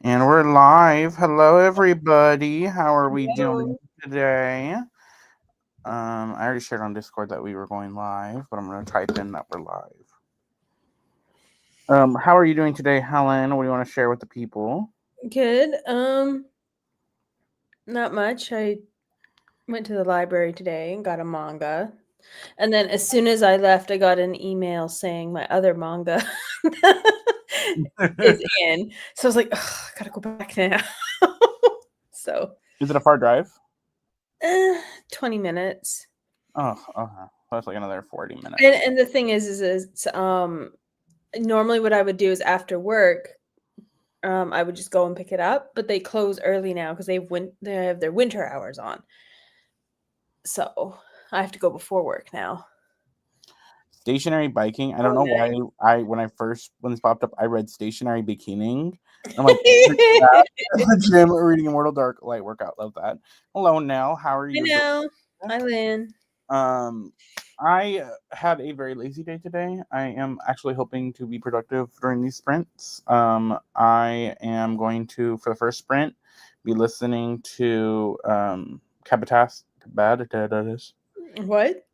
And we're live. Hello, everybody. How are we doing Hello. today? I already shared on Discord that we were going live, but I'm going to type in that we're live. How are you doing today, Helen? What do you want to share with the people? Good. Not much. I went to the library today and got a manga. And then as soon as I left, I got an email saying my other manga is in. So I was like, "Ugh, I gotta go back now." So, Is it a far drive? 20 minutes. Oh, okay. That's like another 40 And minutes. and the thing is normally what I would do is after work, I would just go and pick it up, but they close early now because they have their winter hours on. So I have to go before work now. Stationary biking. I don't Oh, know why nice. when this popped up, I read stationary bikining. I'm like, that. The gym reading Immortal Dark Light workout. Love that. Hello, Nell. How are I you doing? know. Hi, Lynn. Um, I had a very lazy day today. I am actually hoping to be productive during these sprints. I am going to, for the first sprint, be listening to Cabatas. What?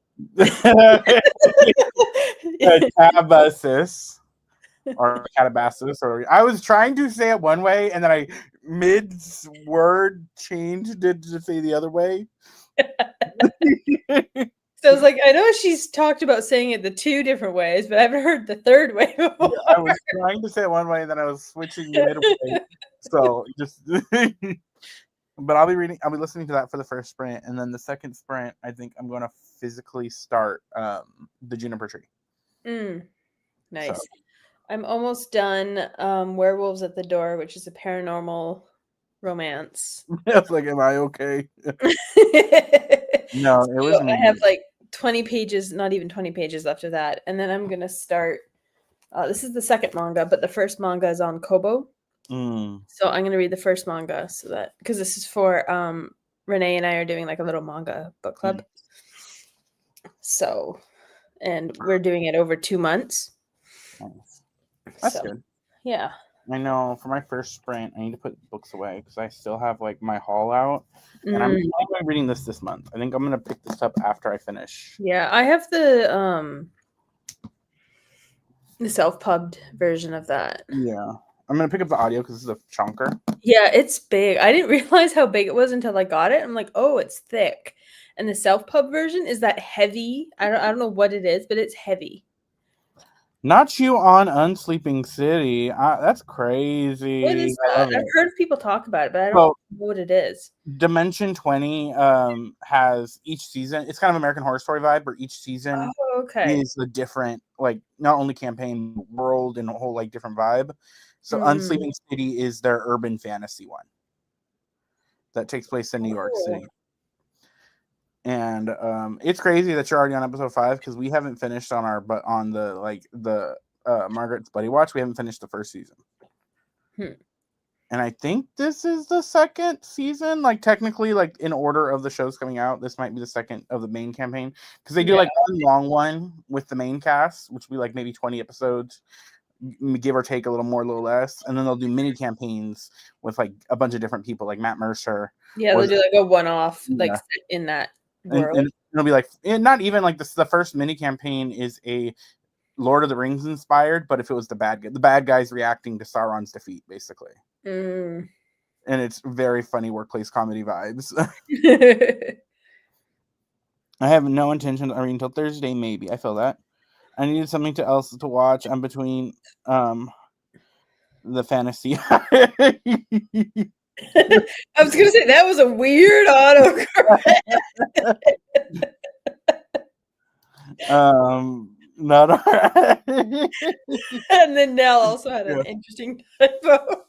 Catabasis or Catabasis, or I was trying to say it one way and then I mid word changed it to say the other way. So I was like, I know she's talked about saying it the two different ways, but I haven't heard the third way before. Yeah, I was trying to say it one way, and then I was switching midway. So just, but I'll be listening to that for the first sprint, and then the second sprint, I think I'm going to physically start the Juniper Tree. Mm, So nice. I'm almost done Werewolves at the Door, which is a paranormal romance. it's like, am I okay? No, it was So I have me. like 20 pages, not even 20 pages left of that. And then I'm going to start. This is the second manga, but the first manga is on Kobo. Mm. So I'm gonna read the first manga so that because this is for Renee and I are doing like a little manga book club. So and we're doing it over 2 months. Nice. That's So good. yeah. I know for my first sprint, I need to put books away because I still have like my haul out, and I'm Mm, planning on reading this month. I think I'm gonna pick this up after I finish. yeah. I have the self-pubbed version of that. Yeah, I'm gonna pick up the audio because it's a chunker. Yeah, it's big. I didn't realize how big it was until I got it. I'm like, oh, it's thick. And the self-pub version is that heavy. I don't know what it is, but it's heavy. Not you on Unsleeping City. That's What crazy. is I that? love I've it. heard people talk about it, but I don't So know what it is. Dimension 20 has each season. It's kind of American Horror Story vibe, where each season Oh, okay. is a different, like, not only campaign, world, and a whole like different vibe. So Mm. Unsleeping City is their urban fantasy one that takes place in New York Oh. City. And it's crazy that you're already on episode 5 because we haven't finished on our but on the Margaret's Buddy Watch. We haven't finished the first season. Hmm. And I think this is the second season. Like technically, like in order of the shows coming out, this might be the second of the main campaign because they do Yeah. like one long one with the main cast, which will be like maybe 20 episodes, give or take a little more, a little less, and then they'll do mini campaigns with like a bunch of different people, like Matt Mercer Yeah, they'll was, do like a one-off, like yeah, set in that and world. it'll be like not even like this. The first mini campaign is a Lord of the Rings inspired, but if it was the bad guys reacting to Sauron's defeat, basically. Mm. And it's very funny workplace comedy vibes. I have no intention of reading until Thursday, maybe. I feel that. I needed something else to watch. I'm between um the fantasy. I was gonna say that was a weird autocorrect. not And then Nell also had an yeah. interesting typo.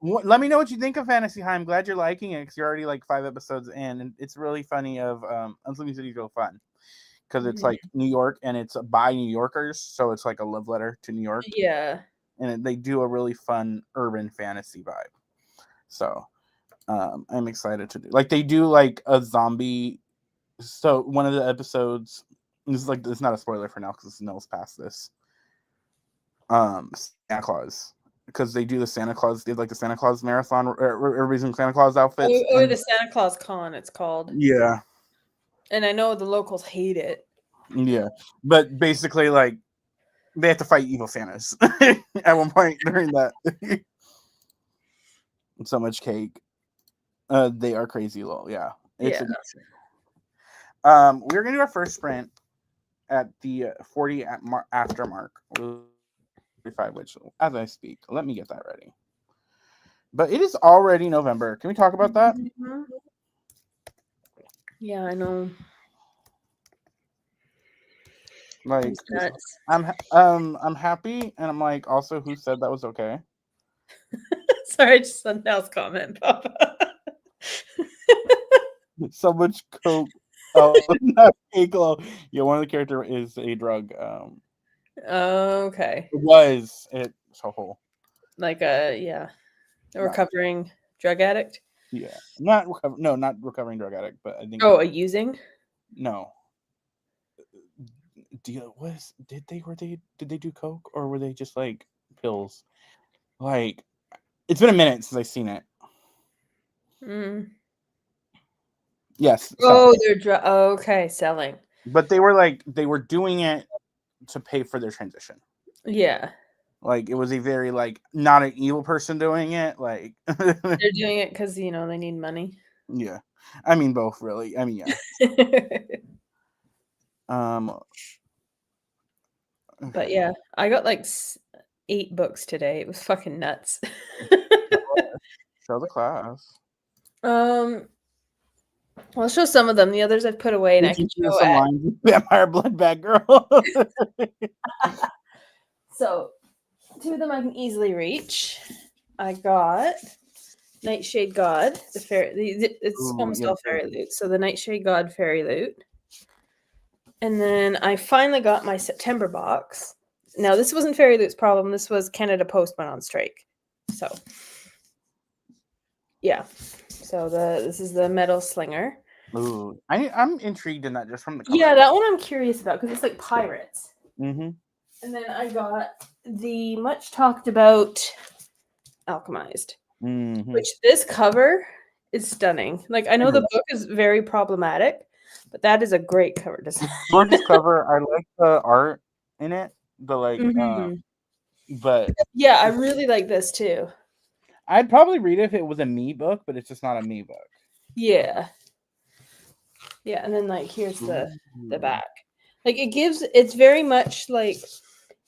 Let me know what you think of Fantasy High. I'm glad you're liking it because you're already like 5 episodes in, and it's really funny. Of Unsleeping City is real fun because it's like New York and it's by New Yorkers, so it's like a love letter to New York, Yeah. and they do a really fun urban fantasy vibe. So I'm excited to do like they do like a zombie. So one of the episodes this is it's not a spoiler for now because Nell's past this. Santa Claus. because they do the Santa Claus, did like the Santa Claus marathon, everybody's in Santa Claus outfits. Or the Santa Claus Con, it's called. Yeah. And I know the locals hate it. Yeah. But basically, like, they have to fight evil Santas at one point during that. So much cake. They are crazy low. Yeah. It's we're gonna do our first sprint at the 40 after mark. 45, which as I speak, let me get that ready. But it is already November. Can we talk about that? Mm-hmm. Yeah, I know. Like, I'm happy, and I'm like, also, who said that was okay? Sorry, just something else comment, Papa. So much coke. Oh, not cake. Yeah, one of the character is a drug. Okay. It was it so like a recovering drug addict. Yeah, not recovering drug addict, but I think. Oh, a using. No. Did they do coke, or were they just like pills? Like, it's been a minute since I've seen it. Yes. Oh, they're okay, selling. But they were doing it to pay for their transition. Yeah. Like, it was a very, like, not an evil person doing it. Like, they're doing it because, they need money. Yeah. I mean, both, really. I mean, yeah. But yeah, I got like 8 books today. It was fucking nuts. Show the class. I'll show some of them. The others I've put away, and I can show some lines of Vampire Blood Bag Girl. So, 2 of them I can easily reach. I got Nightshade God, the fairy. It's almost all fairy loot. So the Nightshade God fairy loot. And then I finally got my September box. Now, this wasn't Fairy Loot's problem. This was Canada Post went on strike. So, yeah. So this is the Metal Slinger. Ooh, I'm intrigued in that just from the color. Yeah, that one I'm curious about because it's like pirates. Mm-hmm. And then I got the much talked about Alchemized, which this cover is stunning. Like, I know the book is very problematic, but that is a great cover design. Gorgeous cover. I like the art in it. But yeah, I really like this too. I'd probably read it if it was a me book, but it's just not a me book. Yeah. Yeah, and then like here's the back. Like it's very much like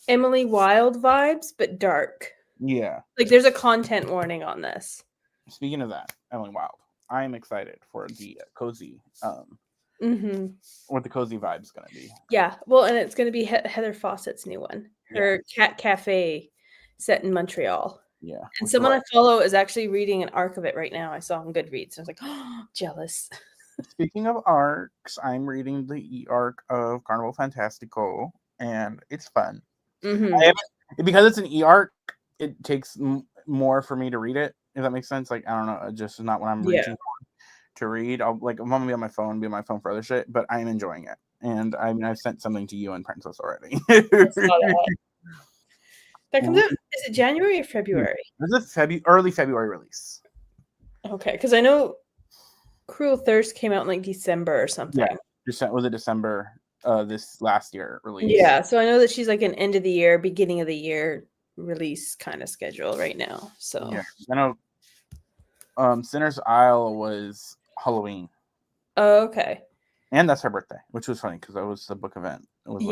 Emily Wilde vibes, but dark. Yeah. Like there's a content warning on this. Speaking of that, Emily Wilde, I am excited for the cozy what the cozy vibe is going to be. Yeah, well, and it's going to be Heather Fawcett's new one. Her Cat Cafe set in Montreal. Yeah. And someone I follow is actually reading an arc of it right now. I saw on Goodreads. I was like, oh, jealous. Speaking of arcs, I'm reading the e-arc of Carnival Fantastico, and it's fun. Because it's an e-arc, it takes more for me to read it, if that makes sense. Like, I don't know, it just is not what I'm reaching for to read. I'm gonna be on my phone for other shit, but I'm enjoying it. And I mean, I've sent something to you and Princess already. That comes out, is it January or February? It's a early February release. Okay, because I know Cruel Thirst came out in like December or something. Yeah, was it December this last year release? Yeah, so I know that she's like an end of the year, beginning of the year release kind of schedule right now. So yeah, I know Sinner's Isle was Halloween. Oh, okay. And that's her birthday, which was funny because that was the book event. It was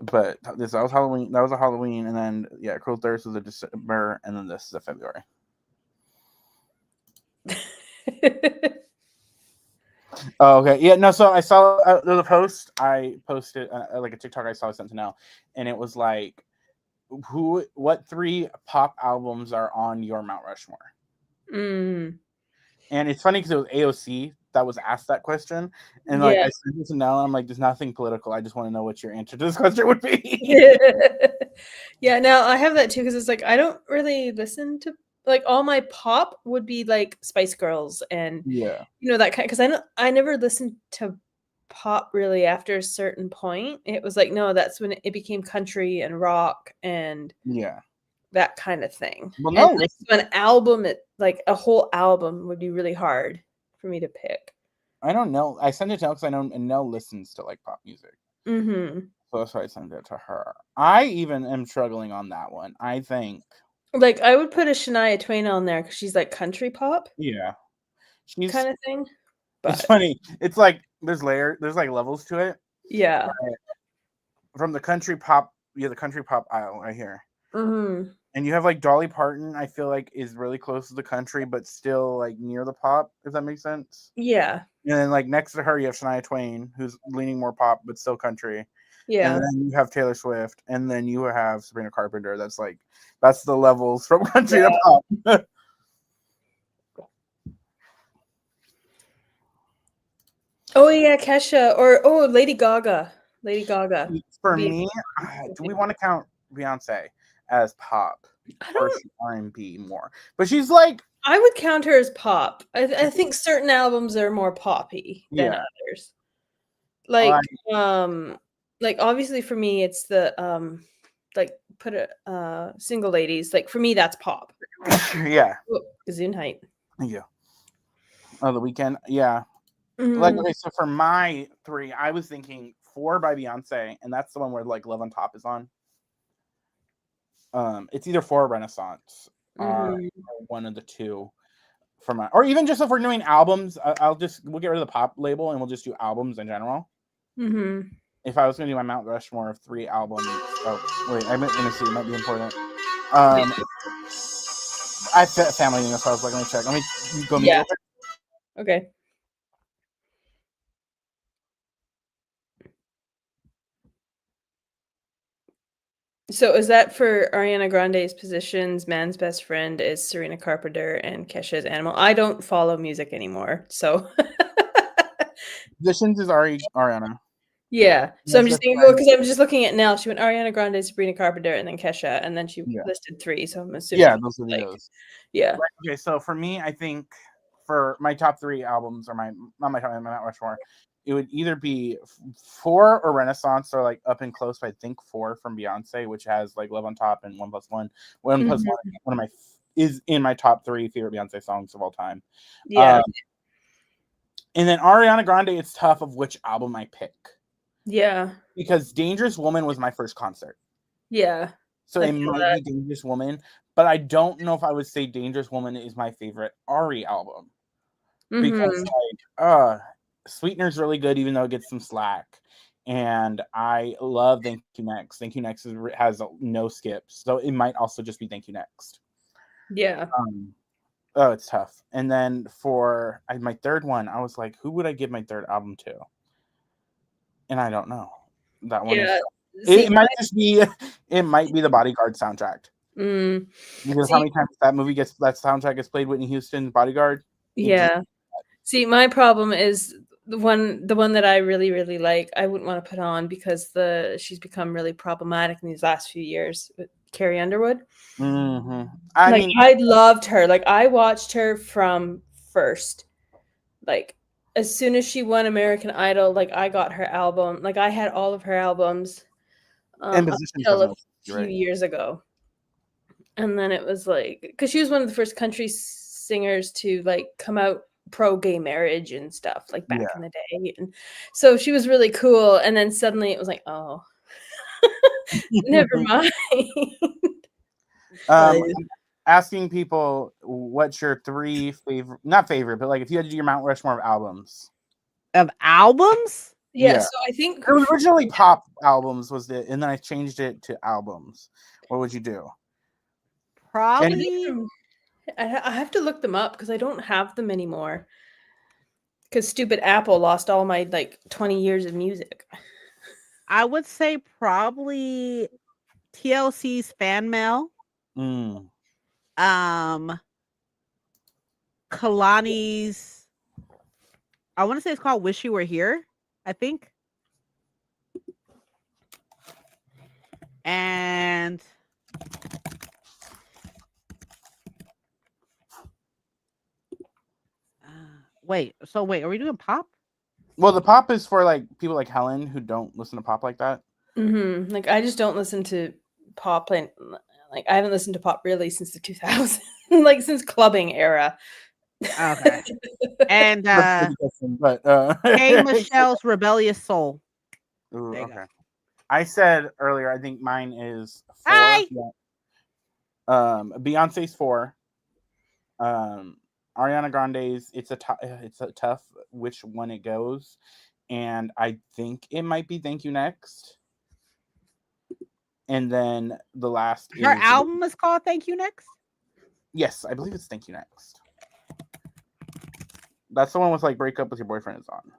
but that was Halloween. That was a Halloween, and then Cruel Thirst was a December, and then this is a February. Oh, okay. Yeah, no, so I saw there's a post I posted, like a TikTok I saw sent to now, and it was like, what 3 pop albums are on your Mount Rushmore? And it's funny because it was AOC that was asked that question, and like I sent it to Nell, and I'm like, there's nothing political. I just want to know what your answer to this question would be. Yeah, now I have that too because it's like I don't really listen to like all my pop would be like Spice Girls and that kind, because I never listened to pop really after a certain point. It was like, no, that's when it became country and rock and that kind of thing. Well, And no, like, so an album, like a whole album, would be really hard for me to pick. I don't know. I sent it to Nell because I know Nell listens to like pop music. Mm-hmm. So that's why I sent it to her. I even am struggling on that one. I think. Like I would put a Shania Twain on there because she's like country pop Yeah. She's kind of thing. it's But funny. It's like there's like levels to it. yeah. From the country pop, the country pop aisle right here. Mm-hmm. And you have like Dolly Parton, I feel like is really close to the country, but still like near the pop, if that makes sense. Yeah. And then like next to her you have Shania Twain, who's leaning more pop but still country. Yeah. And then you have Taylor Swift, and then you have Sabrina Carpenter. That's the levels from country to pop. Oh yeah, Kesha or Lady Gaga. Lady Gaga. For me, do we want to count Beyonce as pop I or don't. R&B more? But she's like, I would count her as pop. I think certain albums are more poppy than others. Like obviously for me it's the like put a Single Ladies. Like for me that's pop. yeah. Gesundheit. Yeah. Oh, The Weeknd. Yeah. Mm-hmm. Like, okay, so for my 3, I was thinking 4 by Beyonce, and that's the one where like Love on Top is on. It's either 4 or Renaissance, or one of the 2 for my, or even just if we're doing albums, we'll get rid of the pop label and we'll just do albums in general. Mm-hmm. If I was going to do my Mount Rushmore of 3 albums, oh wait, let me see, it might be important. I fit family unit, so I was like, let me check. Let me go. Yeah. Okay. So is that for Ariana Grande's positions? Man's Best Friend is Serena Carpenter and Kesha's Animal. I don't follow music anymore, so Positions is Ariana. Yeah. So I'm just thinking because I'm just looking at now. She went Ariana Grande, Sabrina Carpenter, and then Kesha, and then she listed 3. So I'm assuming. Yeah, those are those. Yeah. Okay, so for me, I think for my top 3 albums, or my Mount Rushmore, it would either be 4 or Renaissance, or like up and close. But I think 4 from Beyonce, which has like Love on Top and 1+1. 1+1 one of my is in my top 3 favorite Beyonce songs of all time. Yeah. And then Ariana Grande, it's tough of which album I pick. Yeah. Because Dangerous Woman was my first concert. Yeah. So it might be Dangerous Woman, but I don't know if I would say Dangerous Woman is my favorite Ari album. Because like Sweetener's really good, even though it gets some slack. And I love Thank You Next. Thank You Next has no skips. So it might also just be Thank You Next. Yeah. Oh, it's tough. And then for my third one, I was like, who would I give my third album to? And I don't know. That one it might just be, it might be the Bodyguard soundtrack. Because how many times that soundtrack gets played, Whitney Houston's Bodyguard? Yeah. See, my problem is the one that I really, really like, I wouldn't want to put on because she's become really problematic in these last few years with Carrie Underwood. I loved her. Like I watched her from first. Like as soon as she won American Idol, like I got her album. Like I had all of her albums until a few years ago. And then it was like, because she was one of the first country singers to like come out pro gay marriage and stuff like back in the day. And so she was really cool. And then suddenly it was like, oh, never mind. Asking people what's your 3 favorite, not favorite, but like if you had to do your Mount Rushmore of albums. Of albums? Yeah, so I think it was originally pop albums and then I changed it to albums. What would you do? Probably. I have to look them up because I don't have them anymore. Because stupid Apple lost all my like 20 years of music. I would say probably TLC's Fan Mail. Kalani's, I want to say it's called Wish You Were Here, I think. And wait, are we doing pop? Well, the pop is for like people like Helen who don't listen to pop like that. Like I just don't listen to pop and Like I haven't listened to pop really since the 2000s, like since clubbing era. Okay. And That's pretty different, but K Michelle's Rebellious Soul. Ooh, There you go. okay. I said earlier, I think mine is 4. Hi. Yeah. Beyonce's 4. Ariana Grande's it's a tough which one it goes, and I think it might be Thank You Next. And then the last Her is album is called Thank You Next. Yes, I believe it's Thank You Next. That's the one with like Break Up With Your Boyfriend is on,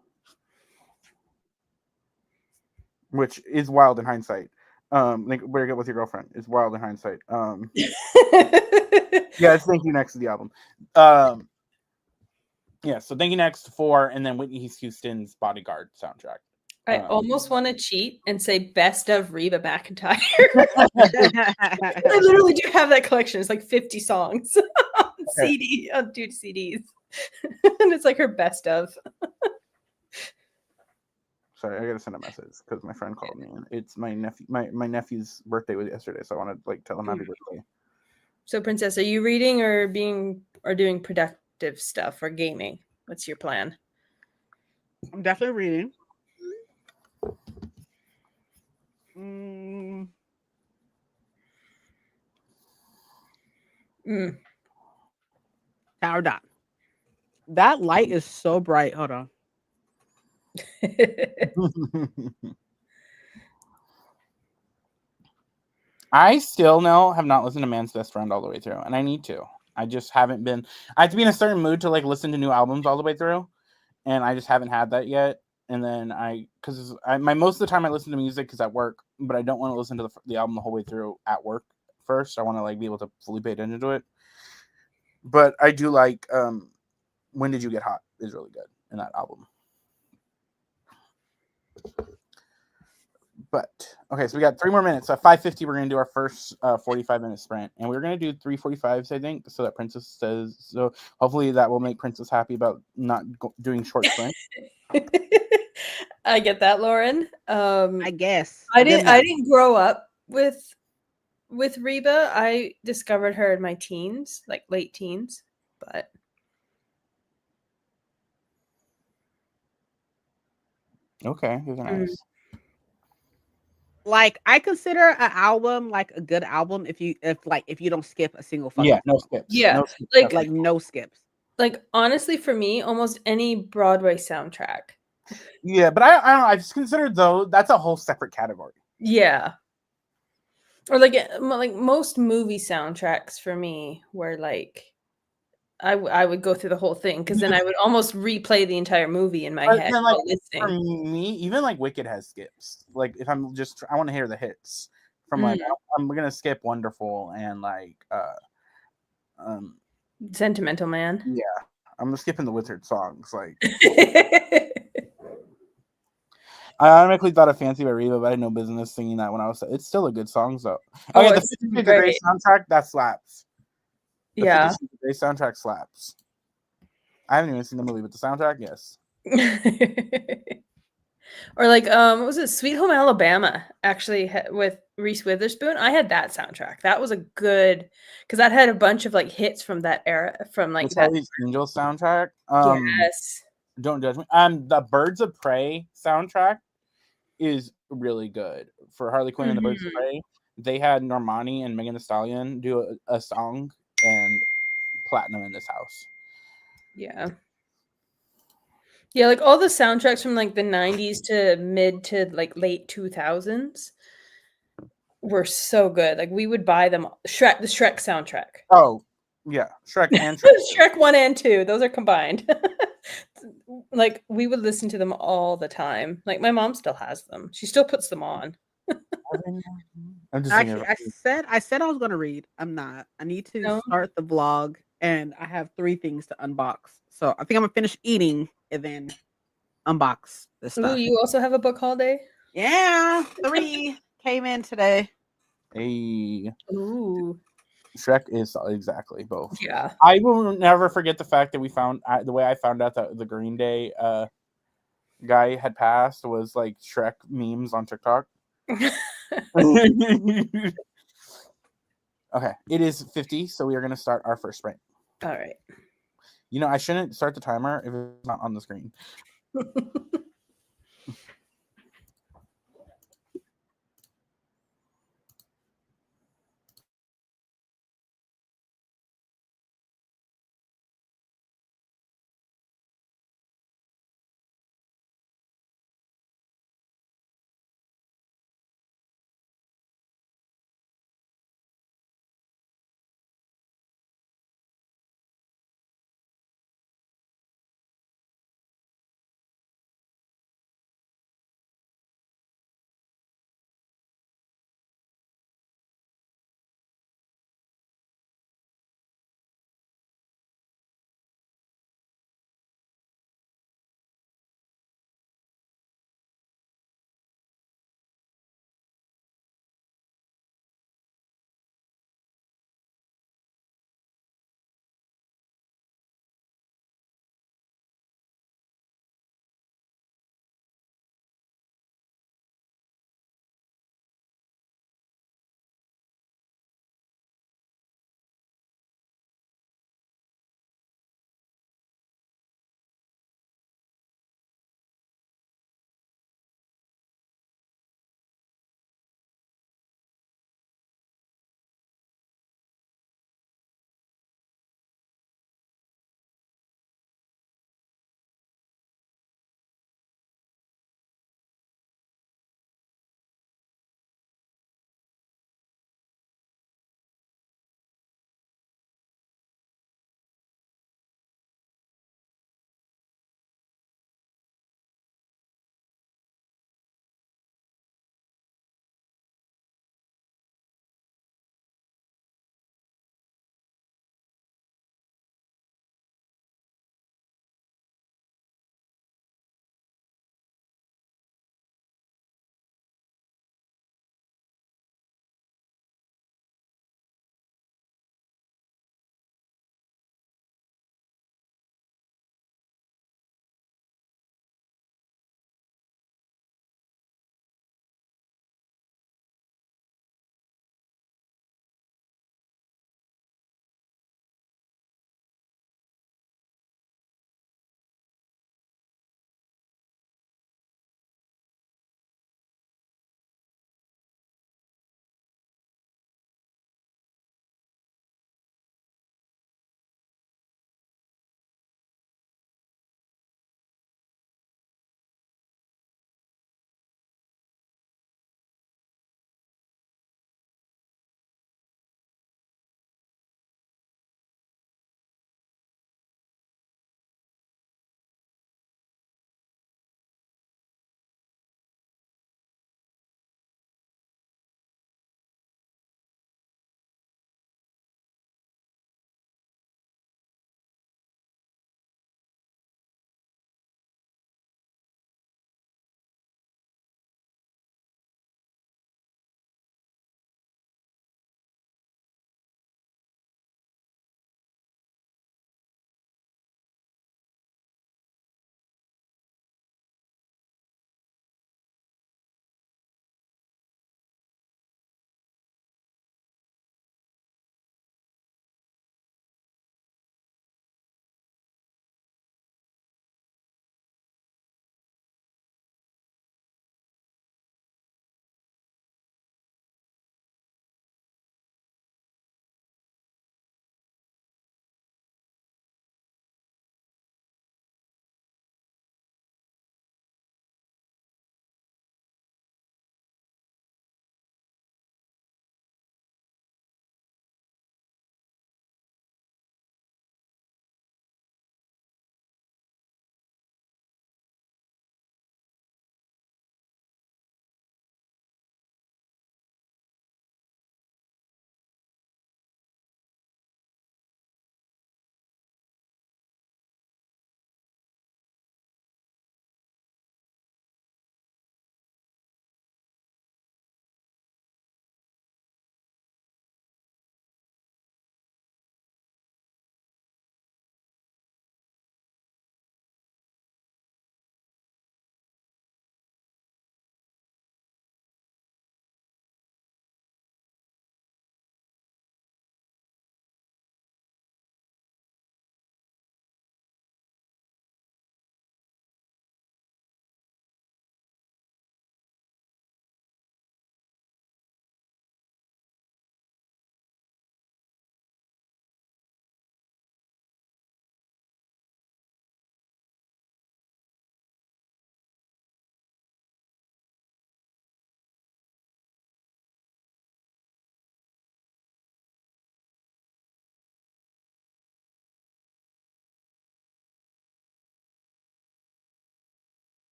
which is wild in hindsight. Like Break Up With Your Girlfriend is wild in hindsight. Yeah, it's Thank You Next is the album. Yeah, so Thank You Next 4, and then Whitney Houston's Bodyguard soundtrack. I almost want to cheat and say best of Reba McEntire. I literally do have that collection. It's like 50 songs on CD, on 2 CDs. And it's like her best of. Sorry, I gotta send a message because my friend called me. And it's my nephew. My nephew's birthday was yesterday, so I want to like tell him happy birthday. So, Princess, are you reading or doing productive stuff or gaming? What's your plan? I'm definitely reading. Tower Dot. That light is so bright. Hold on. I still have not listened to Man's Best Friend all the way through, and I need to. I just haven't been. I have to be in a certain mood to like listen to new albums all the way through, and I just haven't had that yet. And then most of the time I listen to music because at work, but I don't want to listen to the album the whole way through at work first. I want to like be able to fully pay attention to it. But I do like When Did You Get Hot is really good in that album. But okay, so we got 3 more minutes. So at 5:50, we're gonna do our first 45-minute sprint, and we're gonna do 3 45s, I think, so that Princess says. So hopefully that will make Princess happy about not doing short sprints. I get that, Lauren. I guess I didn't grow up with Reba. I discovered her in my teens, like late teens, but. Okay, these are nice. Like I consider an album like a good album if you don't skip a single fucking no skips. Yeah, no skips, no skips. Like honestly, for me, almost any Broadway soundtrack. Yeah, but I don't know. I just consider though that's a whole separate category. Yeah. Or like most movie soundtracks for me were like I would go through the whole thing because then I would almost replay the entire movie in my head while listening. For me, even like Wicked has skips. Like if I'm just, I want to hear the hits from like I'm gonna skip Wonderful and like Sentimental Man. Yeah, I'm skipping the Wizard songs. Like I automatically thought of Fancy by Reba, but I had no business singing that when I was. It's still a good song though. Okay, the 50 Shades of Grey soundtrack that slaps. The 50 Shades of Grey soundtrack slaps. I haven't even seen the movie, but the soundtrack, yes. Or like, what was it? Sweet Home Alabama, actually, with Reese Witherspoon. I had that soundtrack. That was a good, because that had a bunch of like hits from that era, from like that Angel soundtrack. Yes. Don't judge me. The Birds of Prey soundtrack is really good for Harley Quinn and the Birds of Prey. They had Normani and Megan Thee Stallion do a song and platinum in this house. Yeah. Yeah, like all the soundtracks from like the 90s to mid to like late 2000s were so good. Like we would buy them. The Shrek soundtrack. Oh, yeah. Shrek and Shrek. Shrek 1 and 2. Those are combined. Like we would listen to them all the time. Like my mom still has them. She still puts them on. I'm just actually, I said I was going to read. I'm not. I need to start the vlog, and I have 3 things to unbox. So I think I'm gonna finish eating and then unbox this stuff. Ooh, you also have a book holiday? Yeah, 3 came in today. Hey. Ooh. Shrek is exactly both. Yeah. I will never forget the fact that we found the way I found out that the Green Day guy had passed was like Shrek memes on TikTok. Okay, it is 50, so we are going to start our first sprint. All right. You know, I shouldn't start the timer if it's not on the screen.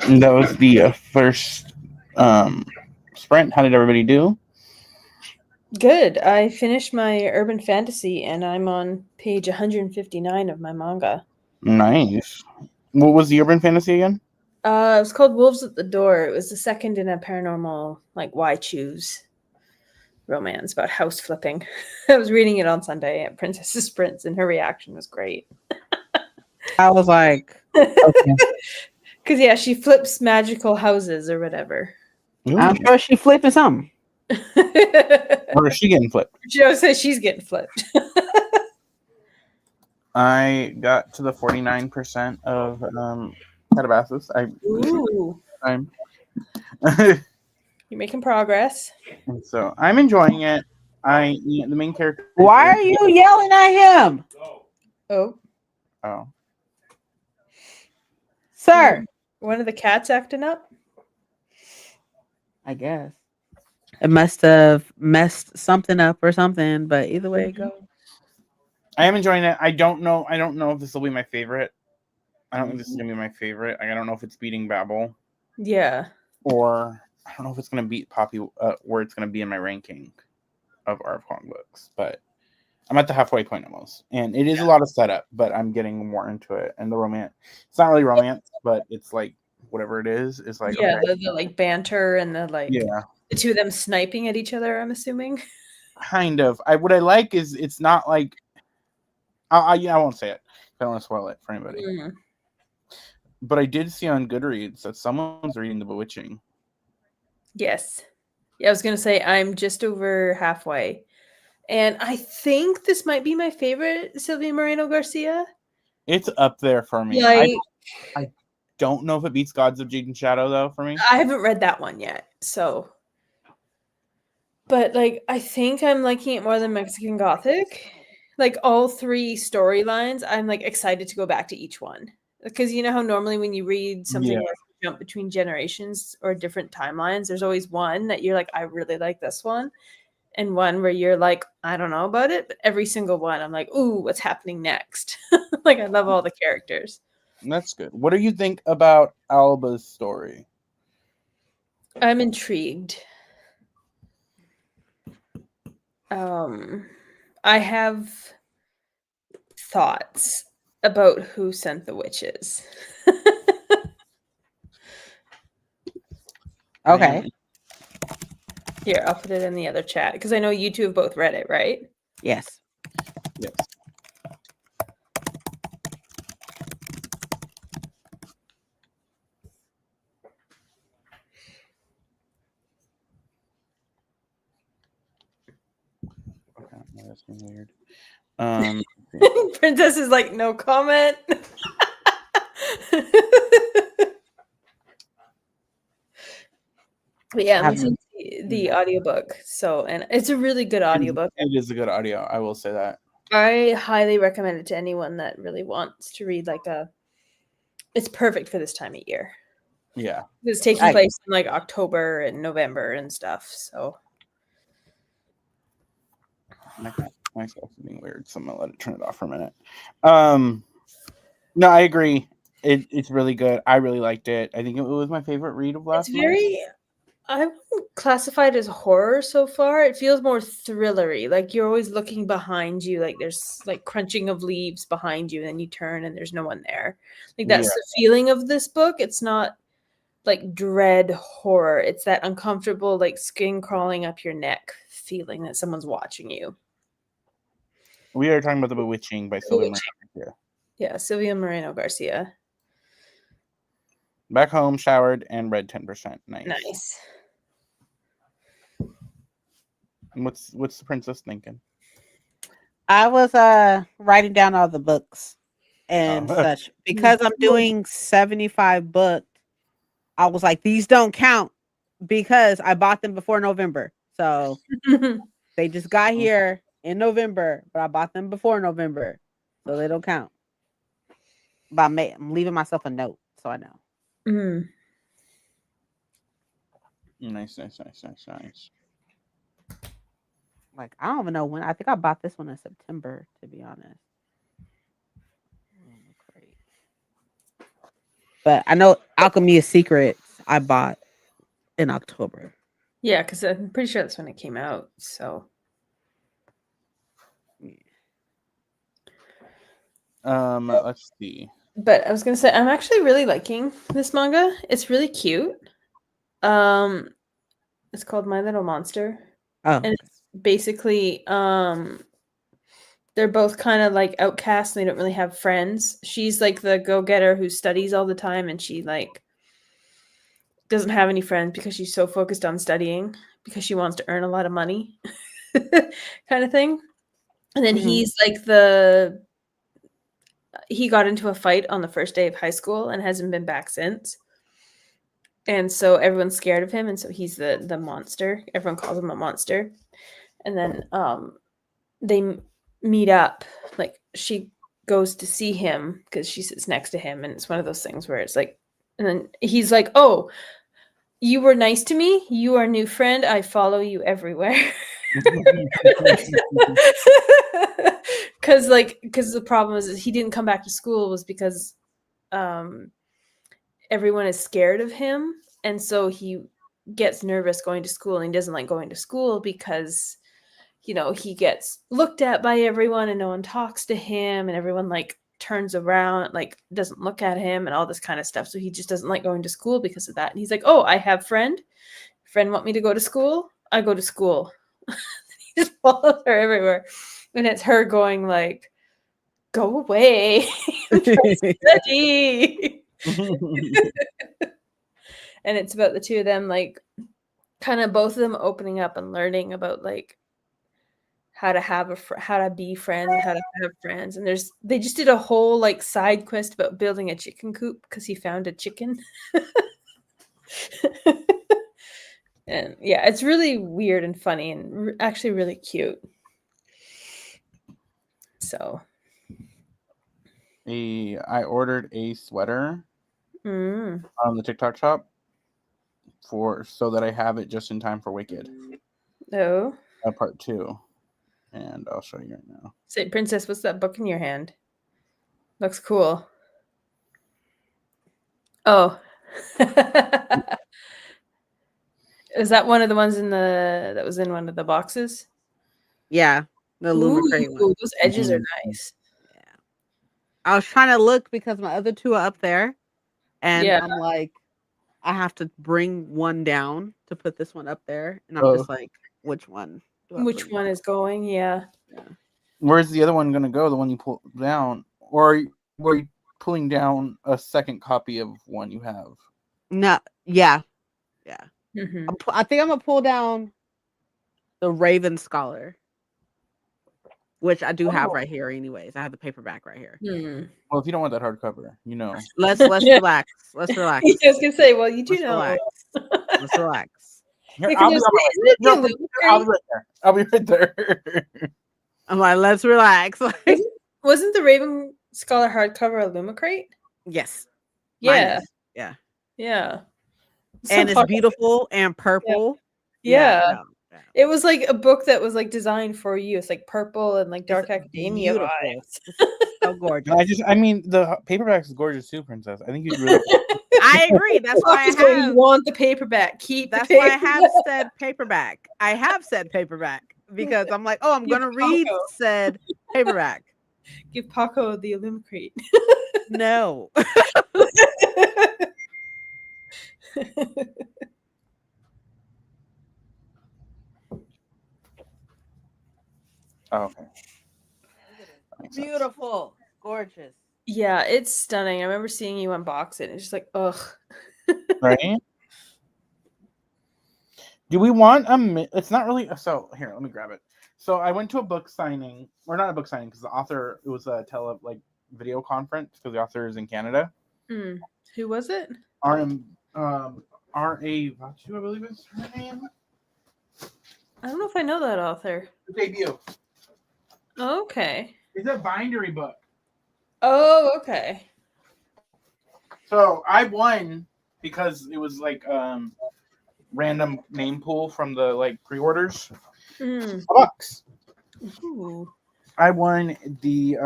And that was the first sprint. How did everybody do? Good. I finished my urban fantasy and I'm on page 159 of my manga. Nice. What was the urban fantasy again? It was called Wolves at the Door. It was the second in a paranormal, like, Why Choose romance about house flipping. I was reading it on Sunday at Princess's Prince and her reaction was great. I was like, okay. Because, yeah, she flips magical houses or whatever. Ooh. I'm sure she's flipping something. Or is she getting flipped? She always says she's getting flipped. I got to the 49% of Calabasas. I'm You're making progress. So I'm enjoying it. The main character. Why are you yelling at him? Oh. Sir. One of the cats acting up? I guess. It must have messed something up or something, but either way it goes. I am enjoying it. I don't know if this will be my favorite. I don't think this is gonna be my favorite. I don't know if it's beating Babel. Yeah. Or I don't know if it's gonna beat Poppy, where it's gonna be in my ranking of Art of Calling books. But I'm at the halfway point almost, and it is a lot of setup. But I'm getting more into it, and the romance. It's not really romance, but it's like whatever it is. It's like okay. the like banter and the like. Yeah. The two of them sniping at each other, I'm assuming. Kind of. What I like is it's not like I won't say it. I don't want to spoil it for anybody. Mm. But I did see on Goodreads that someone's reading The Bewitching. Yes. Yeah, I was gonna say I'm just over halfway. And I think this might be my favorite Sylvia Moreno Garcia. It's up there for me. Like, I don't know if it beats Gods of Jade and Shadow though for me. I haven't read that one yet, so. But like, I think I'm liking it more than Mexican Gothic. Like all three storylines, I'm like excited to go back to each one because you know how normally when you read something where you jump between generations or different timelines, there's always one that you're like, I really like this one, and one where you're like, I don't know about it, but every single one, I'm like, ooh, what's happening next? Like, I love all the characters. That's good. What do you think about Alba's story? I'm intrigued. I have thoughts about who sent the witches. Okay. Here, I'll put it in the other chat because I know you two have both read it, right? Yes. Yes. Okay, that's weird. Princess is like, no comment. But yeah, I'm listening to the audiobook. So, and it's a really good audiobook. It is a good audio. I will say that. I highly recommend it to anyone that really wants to read it's perfect for this time of year. Yeah. It's taking place in like October and November and stuff. So. My stuff's being weird, so I'm gonna let it turn it off for a minute. No, I agree. It's really good. I really liked it. I think it was my favorite read of last month. I wouldn't classify it as horror so far. It feels more thrillery. Like you're always looking behind you, like there's like crunching of leaves behind you, and then you turn and there's no one there. Like that's the feeling of this book. It's not like dread horror. It's that uncomfortable, like skin crawling up your neck feeling that someone's watching you. We are talking about The Bewitching by Sylvia Moreno Garcia. Yeah, Sylvia Moreno Garcia. Back home, showered, and read 10%. Nice. And what's the princess thinking? I was writing down all the books and such because I'm doing 75 books. I was like, these don't count because I bought them before November. So they just got here in November, but I bought them before November, so they don't count. But I'm leaving myself a note so I know. Mm. Nice. Like, I don't even know when. I think I bought this one in September, to be honest. Great. But I know Alchemy of Secrets I bought in October. Yeah, because I'm pretty sure that's when it came out. So. Let's see. But I was gonna say I'm actually really liking this manga. It's really cute. It's called My Little Monster. Oh. And it's basically they're both kind of like outcasts and they don't really have friends. She's like the go-getter who studies all the time and she like doesn't have any friends because she's so focused on studying because she wants to earn a lot of money kind of thing. And then he's like he got into a fight on the first day of high school and hasn't been back since. And so everyone's scared of him, and so he's the monster. Everyone calls him a monster. And then they meet up. Like she goes to see him because she sits next to him, and it's one of those things where it's like, and then he's like, "Oh, you were nice to me. You are a new friend. I follow you everywhere." Because the problem is he didn't come back to school was because everyone is scared of him, and so he gets nervous going to school, and he doesn't like going to school because he gets looked at by everyone and no one talks to him and everyone like turns around, like doesn't look at him and all this kind of stuff. So he just doesn't like going to school because of that. And he's like, "Oh, I have friend want me to go to school? I go to school." He just follows her everywhere. And it's her going like, "Go away." Study. And it's about the two of them, like kind of both of them opening up and learning about like how to be friends, how to have friends. And they just did a whole like side quest about building a chicken coop because he found a chicken. And yeah, it's really weird and funny and actually really cute. So I ordered a sweater on the TikTok shop so that I have it just in time for Wicked. Oh. Part 2. And I'll show you right now. Say, Princess, what's that book in your hand? Looks cool. Oh. Is that one of the ones that was in one of the boxes? Yeah. The Lumicrate one. Those edges are nice. Yeah. I was trying to look because my other two are up there. And I'm like, I have to bring one down to put this one up there. And I'm just like, which one? Which one is going? Yeah. Where's the other one going to go? The one you pull down? Or were you pulling down a second copy of one you have? No. Yeah. Yeah. Mm-hmm. I think I'm going to pull down the Raven Scholar, which I do have right here anyways. I have the paperback right here. Well, if you don't want that hardcover, Let's relax. Let's relax. I was going to say, well, you do know. Relax. Let's relax. Here, I'll be right there. I'll be right there. I'm like, let's relax. Wasn't the Raven Scholar hardcover a Lumicrate? Yes. Yeah. Yeah. And it's beautiful and purple. Yeah. It was like a book that was like designed for you. It's like purple and like dark academia vibes. So gorgeous. The paperback is gorgeous too, Princess. I think you'd really. I agree. That's why you want the paperback. That's why I have said paperback. I have said paperback because I'm like, I'm gonna read said paperback. Give Paco the Illumicrate. No. Okay. Beautiful. Gorgeous. Yeah, it's stunning. I remember seeing you unbox it. It's just like, ugh. Right? Do we want it's not really so here, let me grab it. So I went to a book signing, or not a book signing, because the author, it was a video conference because the author is in Canada. Who was it? R.A. Vachu, I believe is her name. I don't know if I know that author. The debut. Oh, okay. It's a bindery book. Oh, okay. So I won because it was like random name pool from the pre-orders. $1. Ooh. I won the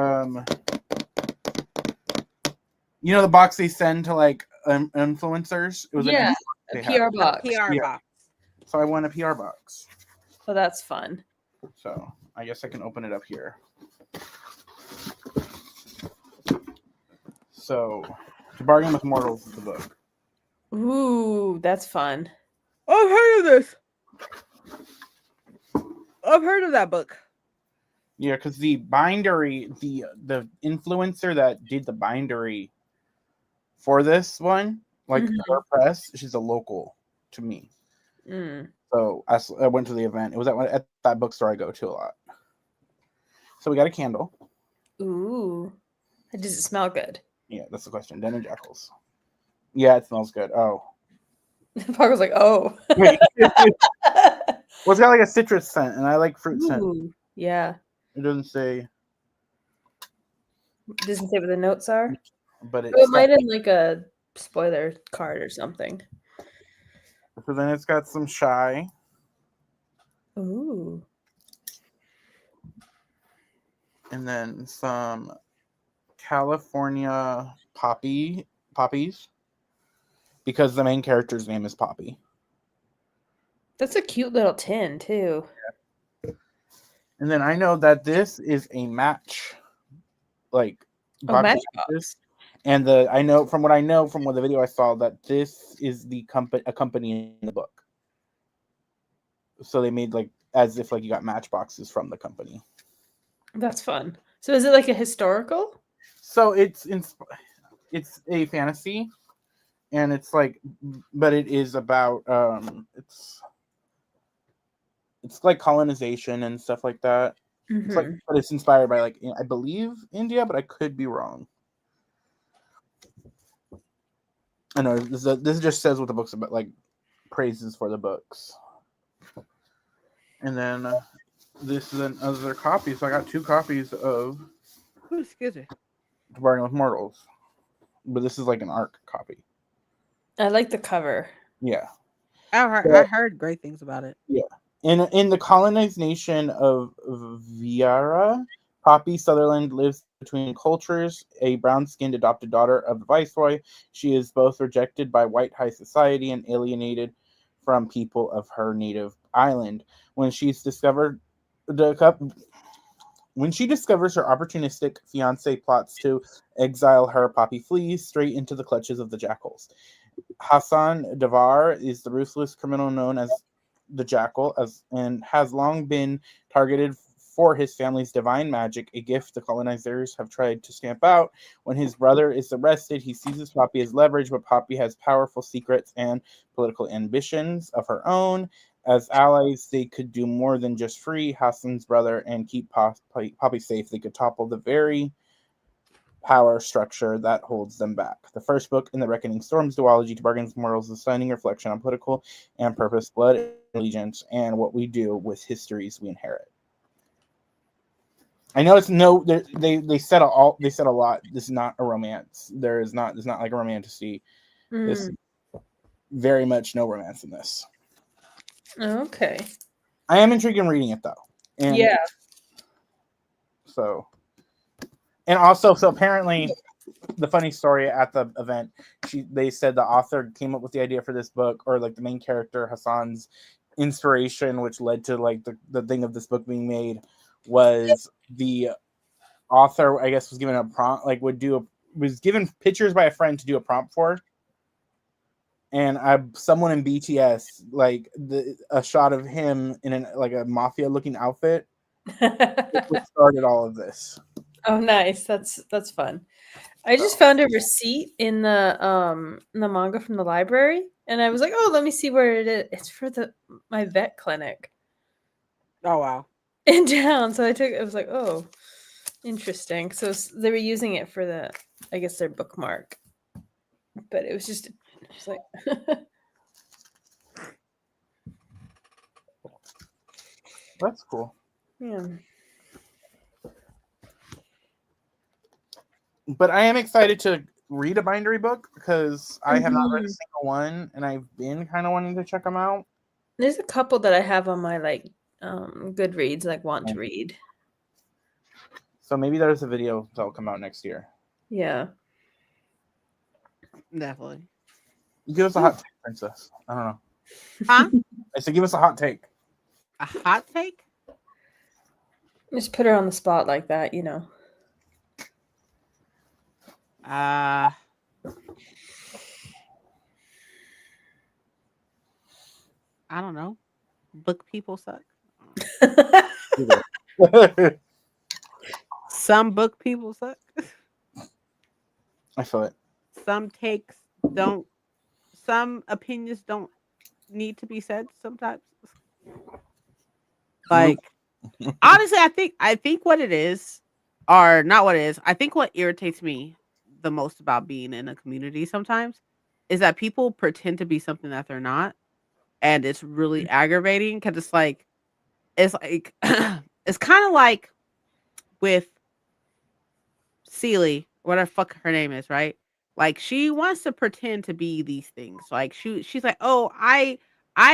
the box they send to influencers. It was a PR box. PR box. So I won a PR box. Oh, that's fun. So I guess I can open it up here. So, To Bargain with Mortals is the book. Ooh, that's fun. I've heard of this. I've heard of that book. Yeah, because the bindery, the influencer that did the bindery for this one, like her press, she's a local to me. So I went to the event. It was at that bookstore I go to a lot. So we got a candle. Ooh. Does it smell good? Yeah, that's the question. Den of Jackals. Yeah, it smells good. Oh. Park was like, oh. Well, it's got like a citrus scent, and I like fruit scent. Yeah. It doesn't say. It doesn't say what the notes are? But it might in like a spoiler card or something. So then it's got some shy. Ooh. And then some California poppies. Because the main character's name is Poppy. That's a cute little tin, too. Yeah. And then I know that this is a match. Like, Matchbox. And I know from the video I saw that this is a company in the book. So they made like as if like you got matchboxes from the company. That's fun. So is it like a historical? So it's a fantasy, and it's like, but it is about it's like colonization and stuff like that. It's like, but it's inspired by like I believe India, but I could be wrong. I know this just says what the book's about, like praises for the books. And then this is another copy, so I got 2 copies of Excuse me. To Bargain with Mortals. But this is like an art copy. I like the cover. Yeah. I heard great things about it. Yeah. In the colonized nation of Viara, Poppy Sutherland lives between cultures, a brown-skinned adopted daughter of the Viceroy. She is both rejected by white high society and alienated from people of her native island. When she discovers her opportunistic fiance plots to exile her, Poppy flees straight into the clutches of the Jackals. Hassan Davar is the ruthless criminal known as the Jackal, and has long been targeted for his family's divine magic, a gift the colonizers have tried to stamp out. When his brother is arrested, he seizes Poppy as leverage, but Poppy has powerful secrets and political ambitions of her own. As allies, they could do more than just free Hassan's brother and keep Poppy safe. They could topple the very power structure that holds them back. The first book in the Reckoning Storms duology, To Bargain with Mortals, is a stunning reflection on political and purpose, blood, allegiance, and what we do with histories we inherit. I know it's they said a lot. This is not a romance. There's not like a romantasy. This very much no romance in this. Okay. I am intrigued in reading it though. And yeah. So apparently the funny story at the event, they said the author came up with the idea for this book, or like the main character Hassan's inspiration, which led to like the thing of this book being made, was the author, I guess, was given a prompt, like was given pictures by a friend to do a prompt for. And someone in BTS, like a shot of him in like a mafia looking outfit, started all of this. Oh, nice. That's fun. I just found a receipt in the manga from the library, and I was like, oh, let me see where it is. It's for my vet clinic. Oh, wow. In town. So I was like, oh, interesting. So they were using it for their bookmark. But it was just like that's cool. Yeah. But I am excited to read a bindery book because I have not read a single one, and I've been kind of wanting to check them out. There's a couple that I have on my Goodreads, like want to read. So maybe there's a video that'll come out next year. Yeah. Definitely. Give us a hot take, princess. I don't know. Huh? I said, give us a hot take. A hot take? Just put her on the spot like that, you know. I don't know. Book people suck. Some book people suck. I feel it. Some opinions don't need to be said sometimes. Like, honestly, I think what it is, or not what it is, I think what irritates me the most about being in a community sometimes is that people pretend to be something that they're not. And it's really aggravating because it's like it's kind of like with Celie, whatever fuck her name is, right? Like she wants to pretend to be these things. Like she's like, oh, I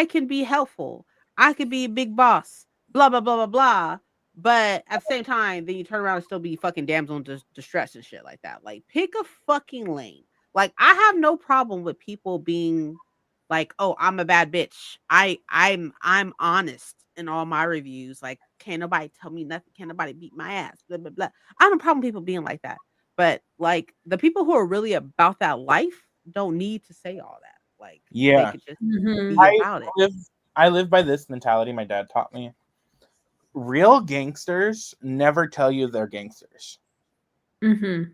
can be helpful. I could be a big boss. Blah blah blah blah blah. But at the same time, then you turn around and still be fucking damsel in distress and shit like that. Like pick a fucking lane. Like I have no problem with people being like, oh, I'm a bad bitch. I'm honest in all my reviews. Like, can't nobody tell me nothing. Can't nobody beat my ass. Blah blah blah. I have no problem with people being like that. But like the people who are really about that life don't need to say all that. Like, yeah, they could just be about it. I live by this mentality my dad taught me. Real gangsters never tell you they're gangsters. Mm-hmm.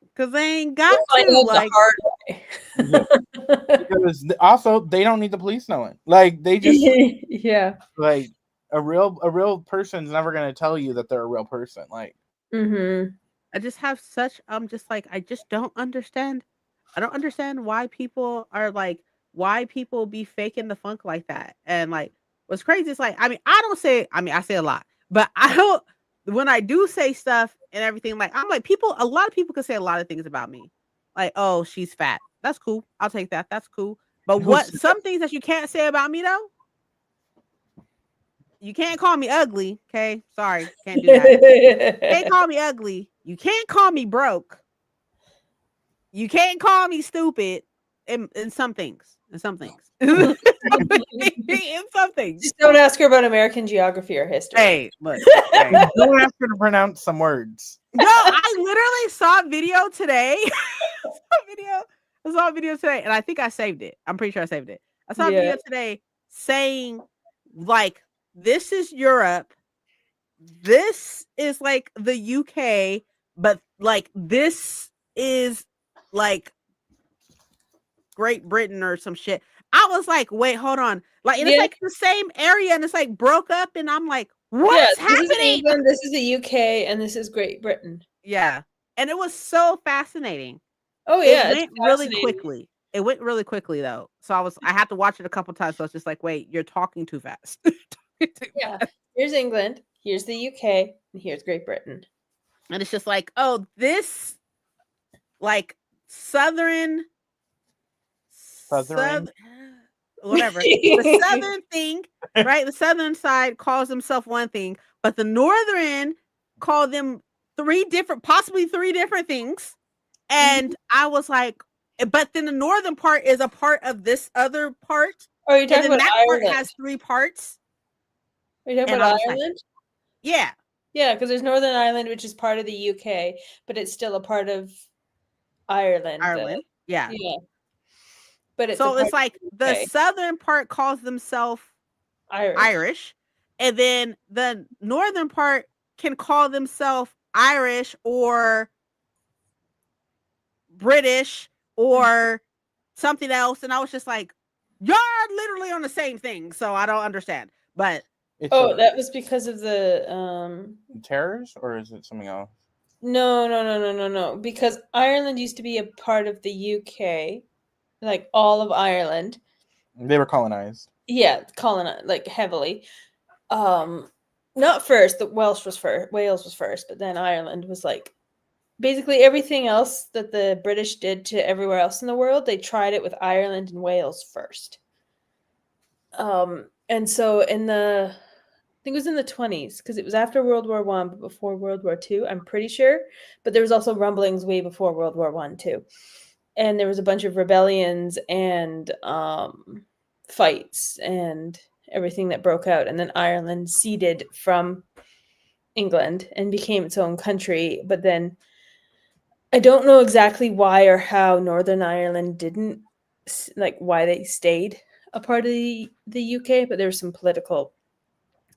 Because they ain't got to. Like, the hard way. Yeah. Because also they don't need the police knowing. Like they just yeah. Like a real person's never gonna tell you that they're a real person. Like I just have such just like I just don't understand. I don't understand why people are like why people be faking the funk like that. And like what's crazy is like I say a lot, but I don't when I do say stuff and everything, like I'm like a lot of people can say a lot of things about me. Like, oh, she's fat. That's cool. I'll take that. That's cool. But some things that you can't say about me though? You can't call me ugly, okay? Sorry, can't do that. You can't call me ugly. You can't call me broke. You can't call me stupid in some things. In some things. in some things. Just don't ask her about American geography or history. Hey, look. Hey. Don't ask her to pronounce some words. No, I literally saw a video today. I saw a video today, and I think I saved it. I'm pretty sure I saved it. I saw a video today saying, like, this is Europe. This is like the UK, but like this is like Great Britain or some shit. I was like, wait, hold on. Like, and it's like the same area and it's like broke up. And I'm like, what's happening? This is England, this is the UK, and this is Great Britain. Yeah. And it was so fascinating. Oh, yeah. It went really quickly. It went really quickly, though. So I had to watch it a couple times. So it's just like, wait, you're talking too fast. Yeah. Here's England, here's the UK, and here's Great Britain. And it's just like, oh, this like southern whatever. The southern thing, right? The southern side calls himself one thing, but the northern call them possibly three different things. And I was like, but then the northern part is a part of this other part. Oh, you're talking about that Ireland. Part has three parts. Are you talking about Ireland? Like, yeah. Yeah, because there's Northern Ireland, which is part of the UK, but it's still a part of Ireland. Yeah. But it's like the southern part calls themselves Irish, and then the northern part can call themselves Irish or British or something else. And I was just like, you're literally on the same thing, so I don't understand. But that was because of the terrors, or is it something else? No. Because Ireland used to be a part of the UK, like all of Ireland. They were colonized. Yeah, colonized like heavily. Not first. The Wales was first, but then Ireland was like basically everything else that the British did to everywhere else in the world. They tried it with Ireland and Wales first. And so I think it was in the 1920s, because it was after World War I, but before World War II, I'm pretty sure. But there was also rumblings way before World War I too. and there was a bunch of rebellions and fights and everything that broke out, and then Ireland ceded from England and became its own country. But then I don't know exactly why or how Northern Ireland didn't, like, why they stayed a part of the UK, but there was some political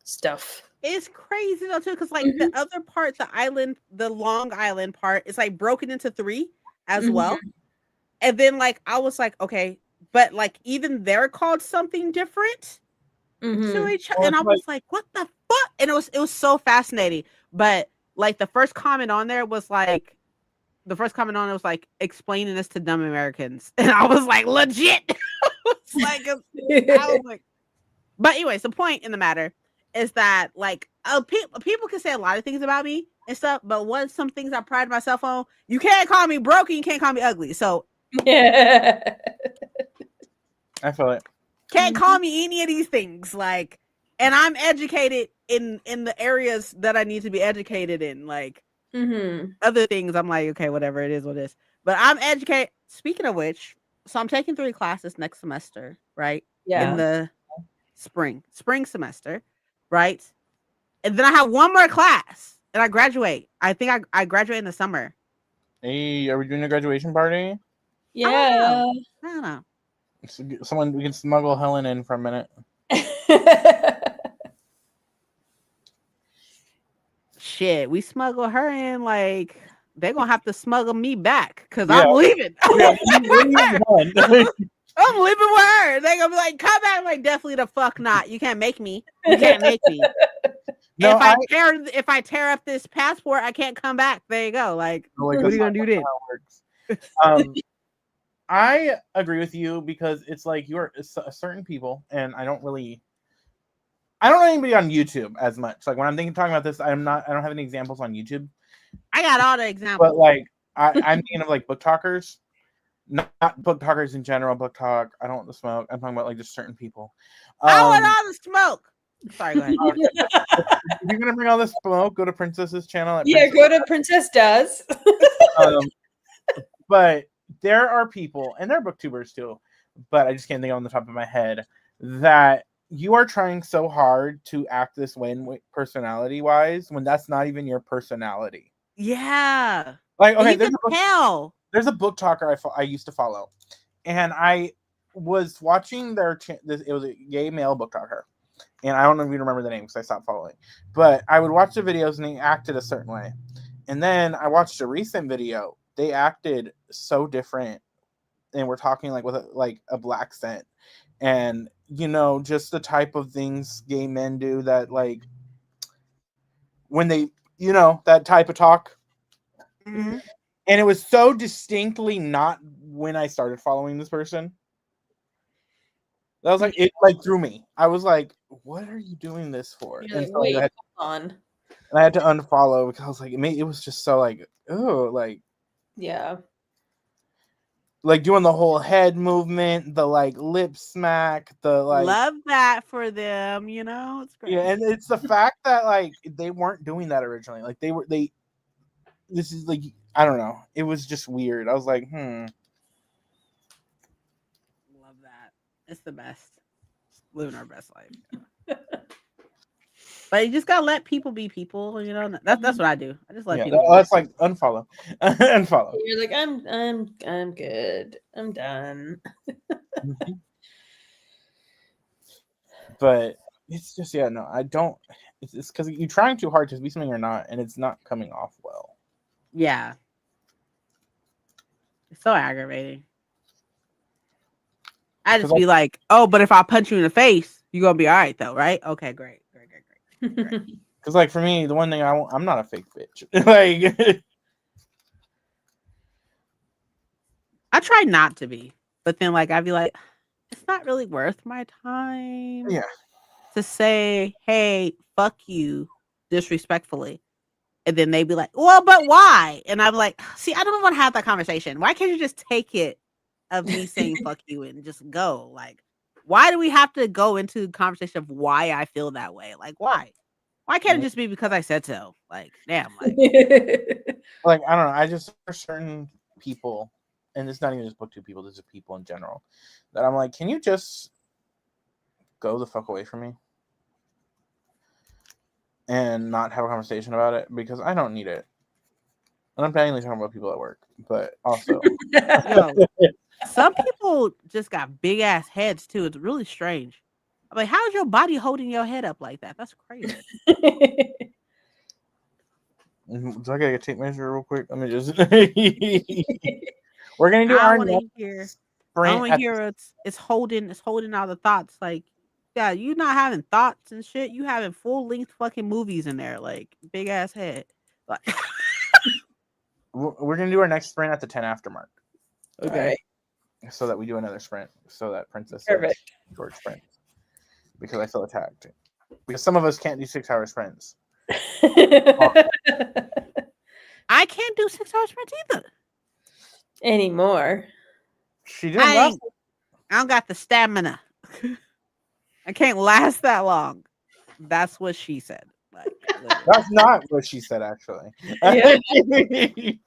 stuff. It's crazy though too, because like the other part, the island, the Long Island part, is like broken into 3 as well. And then like I was like, okay, but like even they're called something different to each other. And I was like, what the fuck? And it was so fascinating. But like the first comment on there was like, explaining this to dumb Americans. And I was like, legit. I was like, but anyways, the point in the matter is that like people can say a lot of things about me and stuff, but some things I pride myself on, you can't call me broken, you can't call me ugly. So I feel it. Can't call me any of these things. Like, and I'm educated in the areas that I need to be educated in. Like other things, I'm like, okay, whatever, it is what it is. But I'm educated. Speaking of which, so I'm taking 3 classes next semester, right? Yeah. In the spring semester, right? And then I have one more class and I graduate. I think I graduate in the summer. Hey, are we doing a graduation party? Yeah. I don't know. Someone, we can smuggle Helen in for a minute. Shit, we smuggle her in, like they're gonna have to smuggle me back because I'm leaving. I'm leaving with her. They're gonna be like, come back. I'm like, definitely the fuck not. You can't make me. You can't make me. No, if I tear up this passport, I can't come back. There you go. Like what are you gonna do then? I agree with you because it's like you're certain people, and I don't know anybody on YouTube as much. Like when I'm talking about this, I don't have any examples on YouTube. I got all the examples. But like I'm thinking of like book talkers, not book talkers in general. Book talk. I don't want to smoke. I'm talking about like just certain people. I want all the smoke. Sorry, go ahead. If you're gonna bring all this smoke, go to Princess's channel. Go to Princess Does. But there are people, and they're booktubers too, but I just can't think on the top of my head, that you are trying so hard to act this way personality-wise when that's not even your personality. Yeah. Like, okay, there's a book talker I used to follow, and I was watching their it was a gay male book talker, and I don't even remember the name because I stopped following, but I would watch the videos and they acted a certain way, and then I watched a recent video. They acted so different, and we're talking like with a black scent, and just the type of things gay men do that, like when they, that type of talk. Mm-hmm. And it was so distinctly not when I started following this person. That was like, it like threw me. I was like, what are you doing this for? You're like, wait, hold on. And I had to unfollow because I was like, it was just so like, oh, like. Yeah. Like doing the whole head movement, the like lip smack, the like. Love that for them, it's great. Yeah, and it's the fact that like they weren't doing that originally. Like this is like, I don't know. It was just weird. I was like, Love that. It's the best. Living our best life. But you just gotta let people be people, That's what I do. I just let people. That's like unfollow, unfollow. You're like, I'm good. I'm done. But it's just I don't. It's because you're trying too hard to be something you're not, and it's not coming off well. Yeah, it's so aggravating. I just be like, oh, but if I punch you in the face, you're gonna be all right, though, right? Okay, great. Because like for me, the one thing I'm not a fake bitch. Like I try not to be, but then like I'd be like, it's not really worth my time. Yeah. To say, hey, fuck you, disrespectfully, and then they'd be like, well, but why? And I'm like, see, I don't want to have that conversation. Why can't you just take it of me saying fuck you and just go? Like, why do we have to go into the conversation of why I feel that way? Like, why? Why can't it just be because I said so? Like, damn. Like, like I don't know. I just for certain people, and it's not even just booktube people, this is people in general, that I'm like, can you just go the fuck away from me and not have a conversation about it, because I don't need it. And I'm mainly talking about people at work, but also Yo, some people just got big ass heads too. It's really strange. I'm like, how's your body holding your head up like that? That's crazy. Do I gotta get a tape measure real quick? Let me just. We're gonna do I our want to next hear. I sprint. want to hear it's holding all the thoughts. Like, yeah, you not having thoughts and shit. You having full length fucking movies in there, like big ass head. Like, We're gonna do our next sprint at the 10 after mark, okay. so that we do another sprint, so that Princess Perfect. George sprint, because I feel attacked. Because some of us can't do 6-hour sprints. I can't do 6 hour sprints either anymore. She didn't last. I don't got the stamina. I can't last that long. That's what she said. Like, That's not what she said, actually. Yeah. Okay.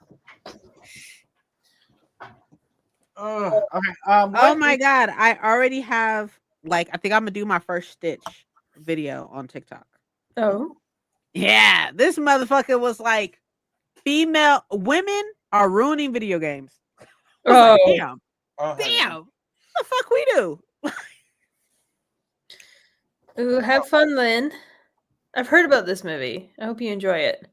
Oh my god! I already have, like, I think I'm gonna do my first Stitch video on TikTok. Oh. Yeah, this motherfucker was like, women are ruining video games. Oh. Like, damn. What the fuck we do? Ooh, have fun, Lynn. I've heard about this movie. I hope you enjoy it.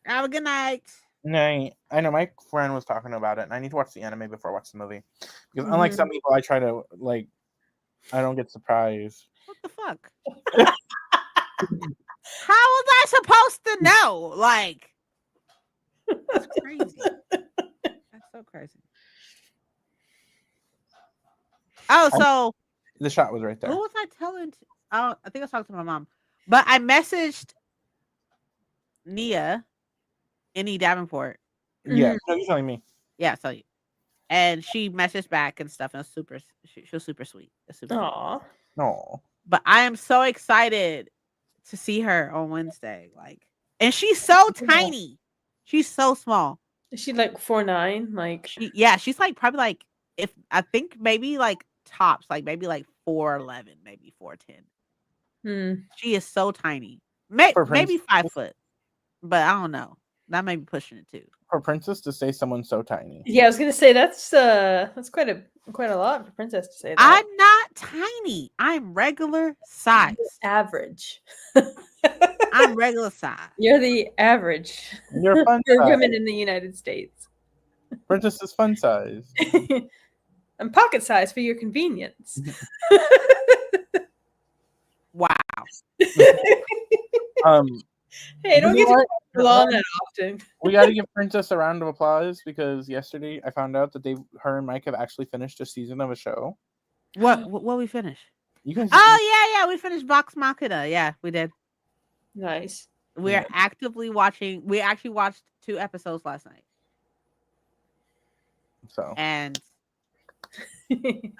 Have a good night. No, I know my friend was talking about it, and I need to watch the anime before I watch the movie. Because unlike some people, I try to, like, I don't get surprised. What the fuck? How was I supposed to know? Like, that's crazy. That's so crazy. Oh, so the shot was right there. Who was I telling? I think I was talking to my mom, but I messaged Nia, Annie Davenport. Yeah, no, you're telling me. Yeah, so and she messaged back and stuff, and she was super sweet. Aww. No. But I am so excited to see her on Wednesday. Like, and she's so tiny. She's so small. Is she like 4'9"? Like, she's like probably like, if I think maybe like tops, like maybe like 4'11", maybe 4'10". She is so tiny. Maybe 5 foot, but I don't know. That may be pushing it too. For Princess to say someone's so tiny. Yeah, I was gonna say that's quite a lot for Princess to say that. I'm not tiny. I'm regular size. Average. I'm regular size. You're the average. You're fun for size. Women in the United States. Princess is fun size. I'm pocket size for your convenience. Wow. Hey, don't get to on that often. We got to give Princess a round of applause, because yesterday I found out that her and Mike have actually finished a season of a show. What we finished? You guys. Oh yeah, we finished Vox Machina. Yeah, we did. Nice. We're actively watching. We actually watched 2 episodes last night. So. And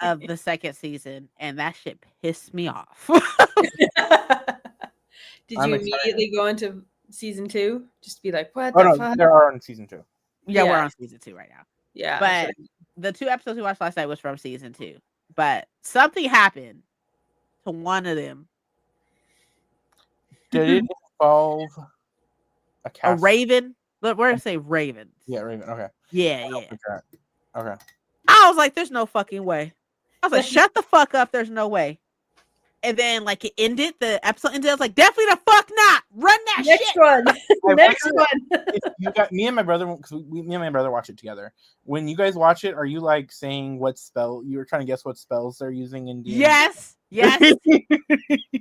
of the second season, and that shit pissed me off. Did you immediately go into season 2? Just to be like, what the fuck? No, there are on season 2. Yeah, we're on season 2 right now. Yeah. But the 2 episodes we watched last night was from season 2. But something happened to one of them. Did it involve a raven? We're gonna say ravens. Yeah, raven. Okay. Yeah. Okay. I was like, there's no fucking way. I was like, shut the fuck up. There's no way. And then, like, it ended. The episode ended. I was like, definitely the fuck not. Run that Next shit. One. Next one. You got me and my brother, because me and my brother watch it together. When you guys watch it, are you like saying what spell you were trying to guess what spells they're using in D&D? Yes. Yes.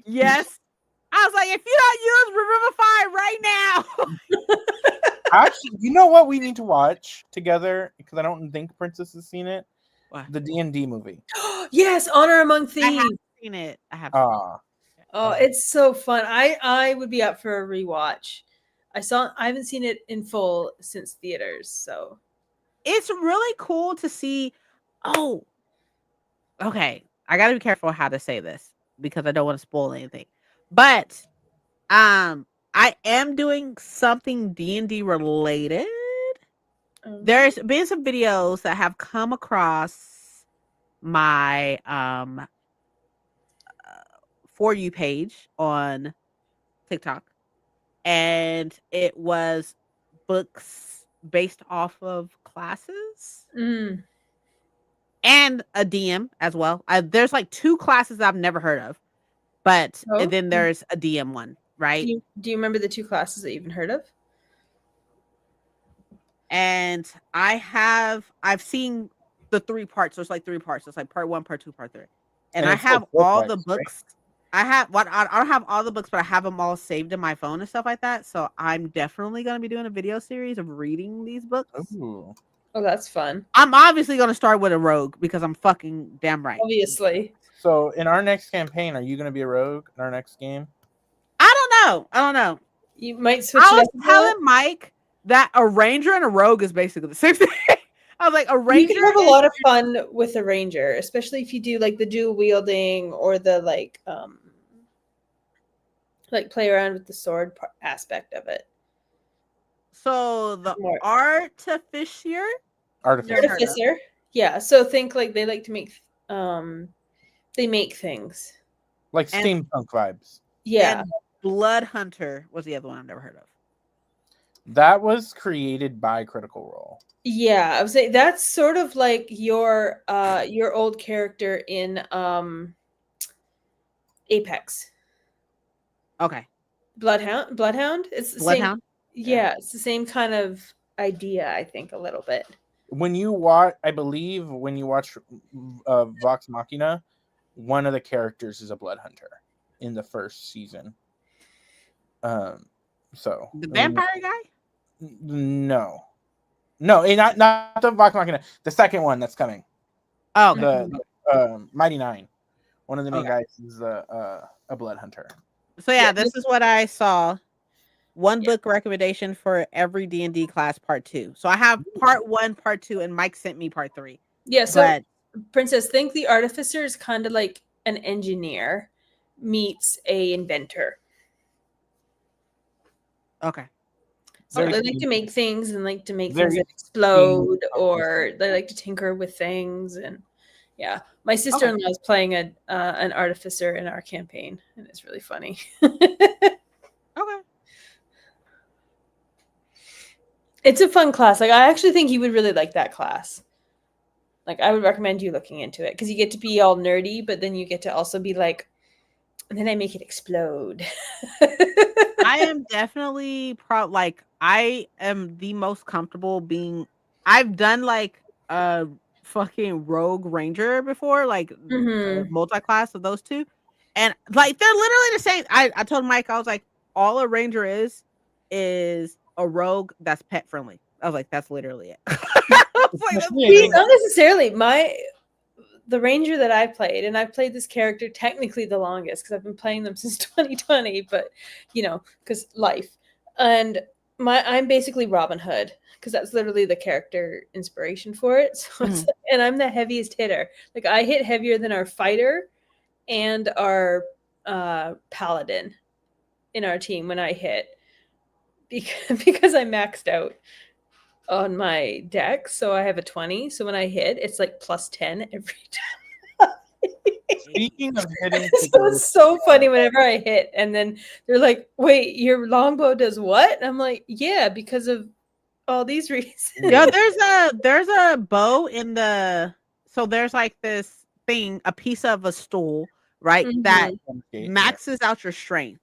Yes. I was like, if you don't use Revivify right now. Actually, you know what we need to watch together? Because I don't think Princess has seen it. What? The D&D movie. Yes, Honor Among Thieves. I haven't seen it. I have. Oh, it's so fun. I would be up for a rewatch. I haven't seen it in full since theaters, so it's really cool to see. Oh, okay. I gotta be careful how to say this because I don't want to spoil anything. But I am doing something D&D related There's been some videos that have come across my For You page on TikTok, and it was books based off of classes and a DM as well. There's like 2 classes I've never heard of, but then there's a DM one, right? Do you remember the 2 classes that you even heard of? And I've seen the 3 parts. So it's like 3 parts. It's like part 1, part 2, part 3. And I have all the books. Right? I don't have all the books, but I have them all saved in my phone and stuff like that. So I'm definitely going to be doing a video series of reading these books. Ooh. Oh, that's fun. I'm obviously going to start with a rogue because I'm fucking damn right. Obviously. So in our next campaign, are you going to be a rogue in our next game? I don't know. You might switch. I was telling Mike that a ranger and a rogue is basically the same thing. I was like, a ranger. You can have a lot of fun with a ranger, especially if you do like the dual wielding or the like play around with the sword aspect of it. So the artificer. Yeah. So think like they like to make they make things like steampunk vibes. Yeah. And Blood Hunter was the other one I've never heard of. That was created by Critical Role. Yeah, I would say that's sort of like your old character in Apex. Okay. Bloodhound. It's the Bloodhound. Same. Yeah, it's the same kind of idea, I think, a little bit. When you watch, I believe, when you watch Vox Machina, one of the characters is a blood hunter in the first season. So the vampire guy? No, not the Vox Machina. The second one that's coming. Oh, the Mighty Nine. One of the main guys is a blood hunter. So yeah, this is what I saw. One book recommendation for every D&D class, part 2. So I have part 1, part 2, and Mike sent me part 3. Yeah. So Princess, think the artificer is kind of like an engineer meets a inventor. Okay. So they like to make things and like to make things that explode, or they like to tinker with things. And yeah, my sister-in-law is playing an artificer in our campaign, and it's really funny. Okay. It's a fun class. Like, I actually think you would really like that class. Like, I would recommend you looking into it because you get to be all nerdy, but then you get to also be like, and then I make it explode. I am definitely I am the most comfortable being. I've done like a fucking rogue ranger before, like multi-class of those 2, and like they're literally the same. I told Mike, I was like, all a ranger is a rogue that's pet friendly. I was like, that's literally it. Not necessarily. The ranger that I played, and I've played this character technically the longest because I've been playing them since 2020, but because life. And I'm basically Robin Hood because that's literally the character inspiration for it. So and I'm the heaviest hitter. Like, I hit heavier than our fighter and our paladin in our team when I hit because I maxed out on my deck, so I have a 20. So when I hit, it's like plus 10 every time. Speaking of hitting, so it's so funny whenever I hit, and then they're like, "Wait, your longbow does what?" And I'm like, "Yeah, because of all these reasons." Yeah, there's a bow in the. So there's like this thing, a piece of a stool, right? That maxes out your strength,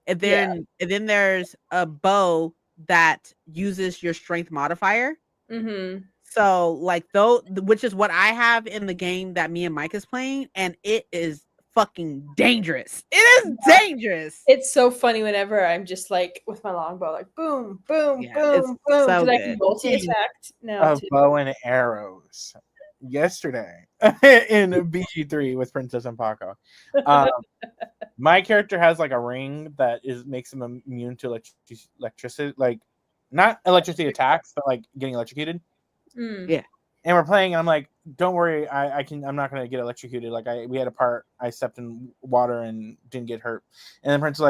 and then there's a bow that uses your strength modifier. So like which is what I have in the game that me and Mike is playing, and it is fucking dangerous. It is dangerous. It's so funny whenever I'm just like with my longbow, like boom, boom, boom, boom, because I can multi-attack now. Of bow and arrows. Yesterday in BG3 with Princess and Paco. My character has like a ring that makes him immune to electricity, like not electricity attacks, but like getting electrocuted. Yeah. And we're playing, and I'm like, don't worry, I'm not gonna get electrocuted. Like we had a part, I stepped in water and didn't get hurt. And then Prince is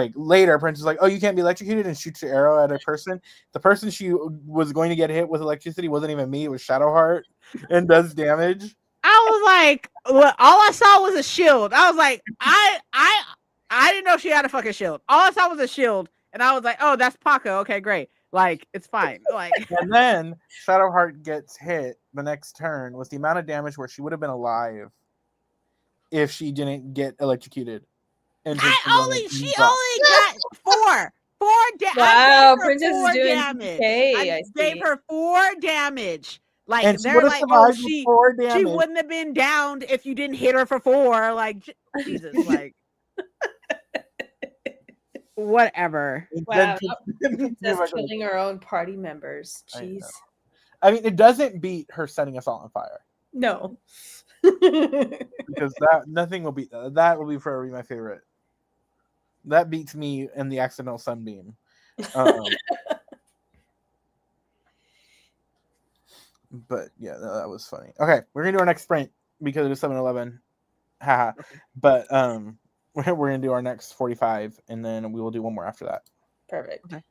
like, oh, you can't be electrocuted, and shoots your arrow at a person. The person she was going to get hit with electricity wasn't even me, it was Shadowheart, and does damage. I was like, all I saw was a shield. I was like, I didn't know she had a fucking shield. All I saw was a shield, and I was like, oh, that's Paco. Okay, great. Like, it's fine. Like, and then Shadowheart gets hit the next turn with the amount of damage where she would have been alive if she didn't get electrocuted. And she only got four damage. Wow, Princess is doing damage. I gave her 4 damage. Like, and they're like, oh, she wouldn't have been downed if you didn't hit her for 4. Like, Jesus, like. Whatever. Wow. Princess killing her own party members. Jeez. I mean, it doesn't beat her setting us all on fire. No. Because nothing will beat that. That will be forever my favorite. That beats me in the accidental sunbeam. But yeah, that was funny. Okay, we're gonna do our next sprint because it is 7-11. Haha. But we're gonna do our next 45, and then we will do one more after that. Perfect. Okay.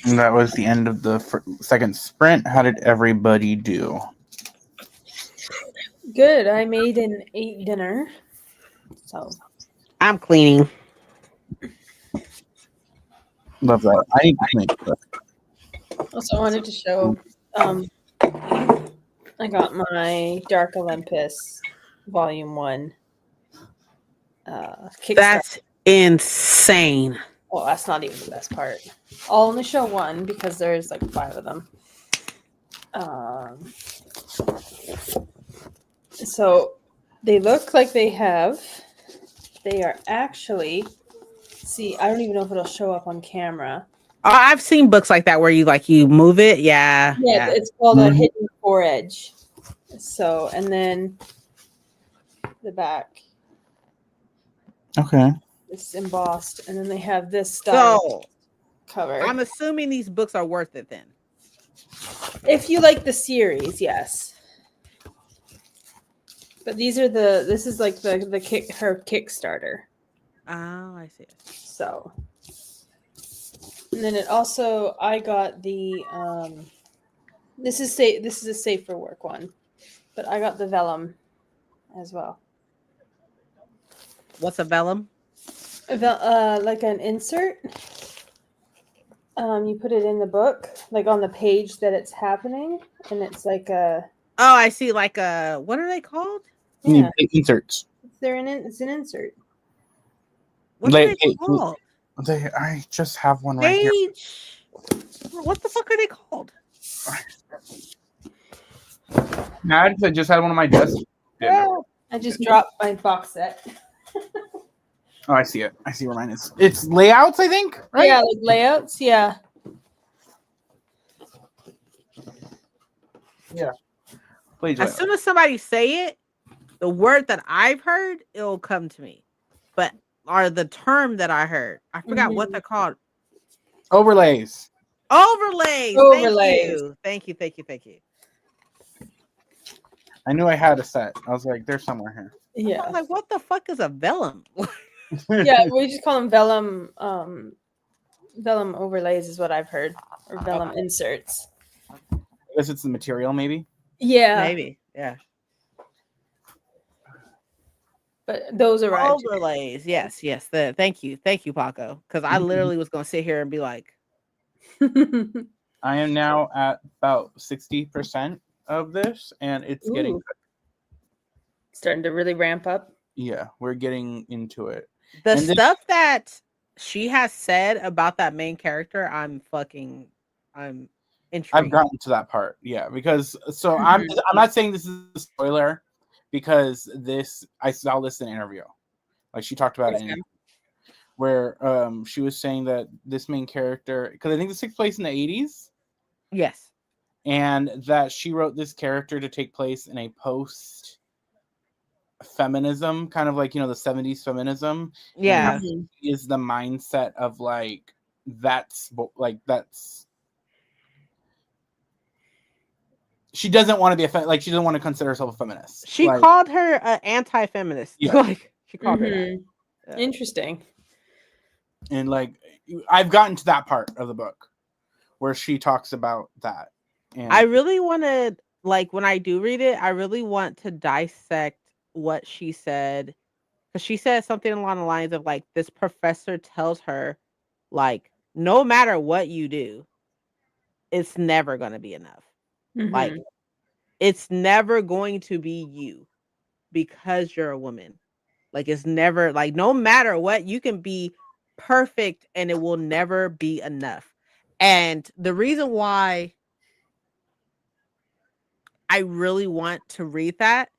And that was the end of the second sprint. How did everybody do? Good. I made and ate dinner. So I'm cleaning. Love that. I need to clean. Also, I wanted to show. I got my Dark Olympus Volume 1. Kickstarter. That's insane. Well, that's not even the best part. I'll only show one because there's like 5 of them. So they look like they are actually, see, I don't even know if it'll show up on camera. Oh, I've seen books like that where you move it. Yeah. It's called a hidden foredge. So, and then the back. Okay. It's embossed, and then they have this style cover. I'm assuming these books are worth it then. If you like the series, yes. But this is like her Kickstarter. Oh, I see. So, and then I got the this is a safe for work one, but I got the vellum as well. What's a vellum? Like an insert. You put it in the book, like on the page that it's happening, and it's like a. Oh, I see. Like a, what are they called? Yeah. Inserts. It's an insert. What are they called? I just have one right here. What the fuck are they called? Mad, I just had one on my desk. I just dropped my box set. Oh, I see it. I see where mine is. It's layouts, I think, right? Yeah, like layouts, yeah. Yeah. As soon as somebody say it, the word that I've heard, it'll come to me. But the term that I heard, I forgot what they're called. Overlays. Overlays. Thank you. I knew I had a set. I was like, they're somewhere here. Yeah. I was like, what the fuck is a vellum? Yeah, we just call them vellum. Vellum overlays is what I've heard, or vellum inserts. I guess it's the material, maybe. Yeah, maybe. Yeah. But those are overlays. Yes. Thank you, Paco. Because I literally was gonna sit here and be like, I am now at about 60% of this, and it's getting starting to really ramp up. Yeah, we're getting into it. The stuff that she has said about that main character, I'm intrigued. I've gotten to that part, yeah, because I'm not saying this is a spoiler, because I saw this in an interview, like she talked about it, where she was saying that this main character, because I think this takes place in the 80s, yes, and that she wrote this character to take place in a post feminism, kind of like, the 70s feminism. Yeah, is the mindset of like that's she doesn't want to be like she doesn't want to consider herself a feminist. She called her an anti-feminist. Yeah. Like she called her that. Yeah. Interesting. And like I've gotten to that part of the book where she talks about that. And I really want to, like, when I do read it, I really want to dissect what she said, because she said something along the lines of like, this professor tells her, like, no matter what you do, it's never going to be enough. Like, it's never going to be you because you're a woman. Like, it's never, like, no matter what, you can be perfect and it will never be enough. And the reason why I really want to read that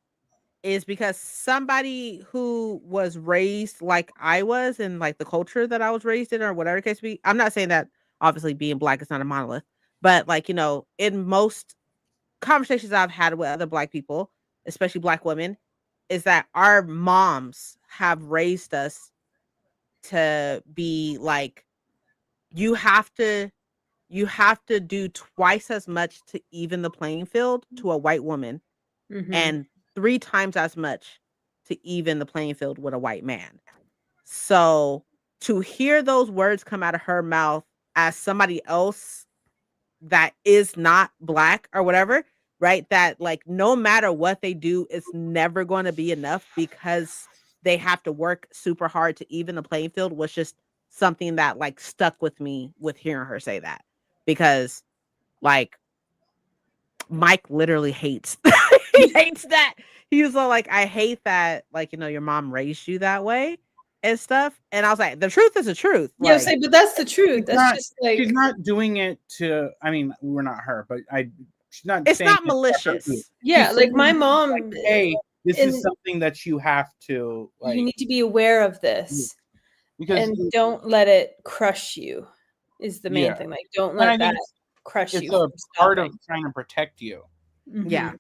is because somebody who was raised like I was, in like the culture that I was raised in, or whatever the case be. I'm not saying that obviously being Black is not a monolith, but like, in most conversations I've had with other Black people, especially Black women, is that our moms have raised us to be like, you have to do twice as much to even the playing field to a white woman, and 3 times as much to even the playing field with a white man. So to hear those words come out of her mouth as somebody else that is not Black or whatever, right? That like no matter what they do, it's never going to be enough because they have to work super hard to even the playing field was just something that like stuck with me with hearing her say that. Because like Mike literally hates he hates that. He was all like, I hate that, like, you know, your mom raised you that way and stuff. And I was like, the truth is the truth. Yeah, Like, but that's the truth. That's just like she's not doing it to. I mean, we're not her, but she's not. it's saying not it malicious. yeah, She's like my saying, mom. like, hey, this and is something that you have to like. you need to be aware of this, because and don't let it crush you. Is the main Yeah. thing. Like, don't And I let think that crush it's you. a from part of stopping. trying to protect you, Yeah.